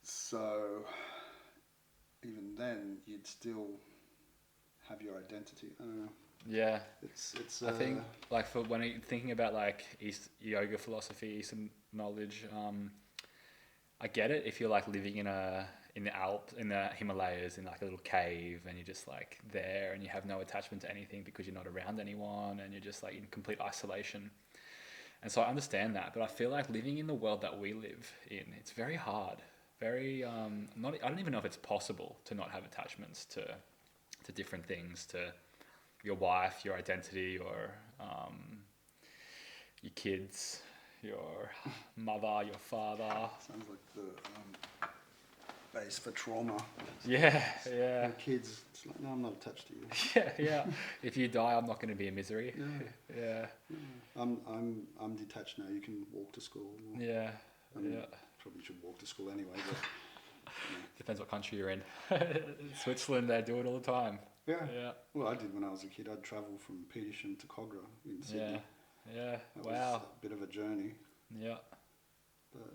So even then, you'd still have your identity. I don't know. It's. I think, like, for when you're thinking about like yoga philosophy, Eastern knowledge, I get it if you're like living in the Himalayas, in like a little cave, and you're just like there, and you have no attachment to anything because you're not around anyone, and you're just like in complete isolation. And so I understand that, but I feel like living in the world that we live in, it's very hard. Very I don't even know if it's possible to not have attachments to different things, to your wife, your identity, or your kids, your mother, your father. Sounds like the base for trauma. Yeah. Your kids, it's like, no, I'm not attached to you. Yeah. If you die, I'm not going to be in misery. Yeah. I'm detached now. You can walk to school. Probably should walk to school anyway. But, depends what country you're in. Switzerland, they do it all the time. Yeah. Well, I did when I was a kid. I'd travel from Petersham to Cogra in Sydney. Yeah. That was a bit of a journey. Yeah. But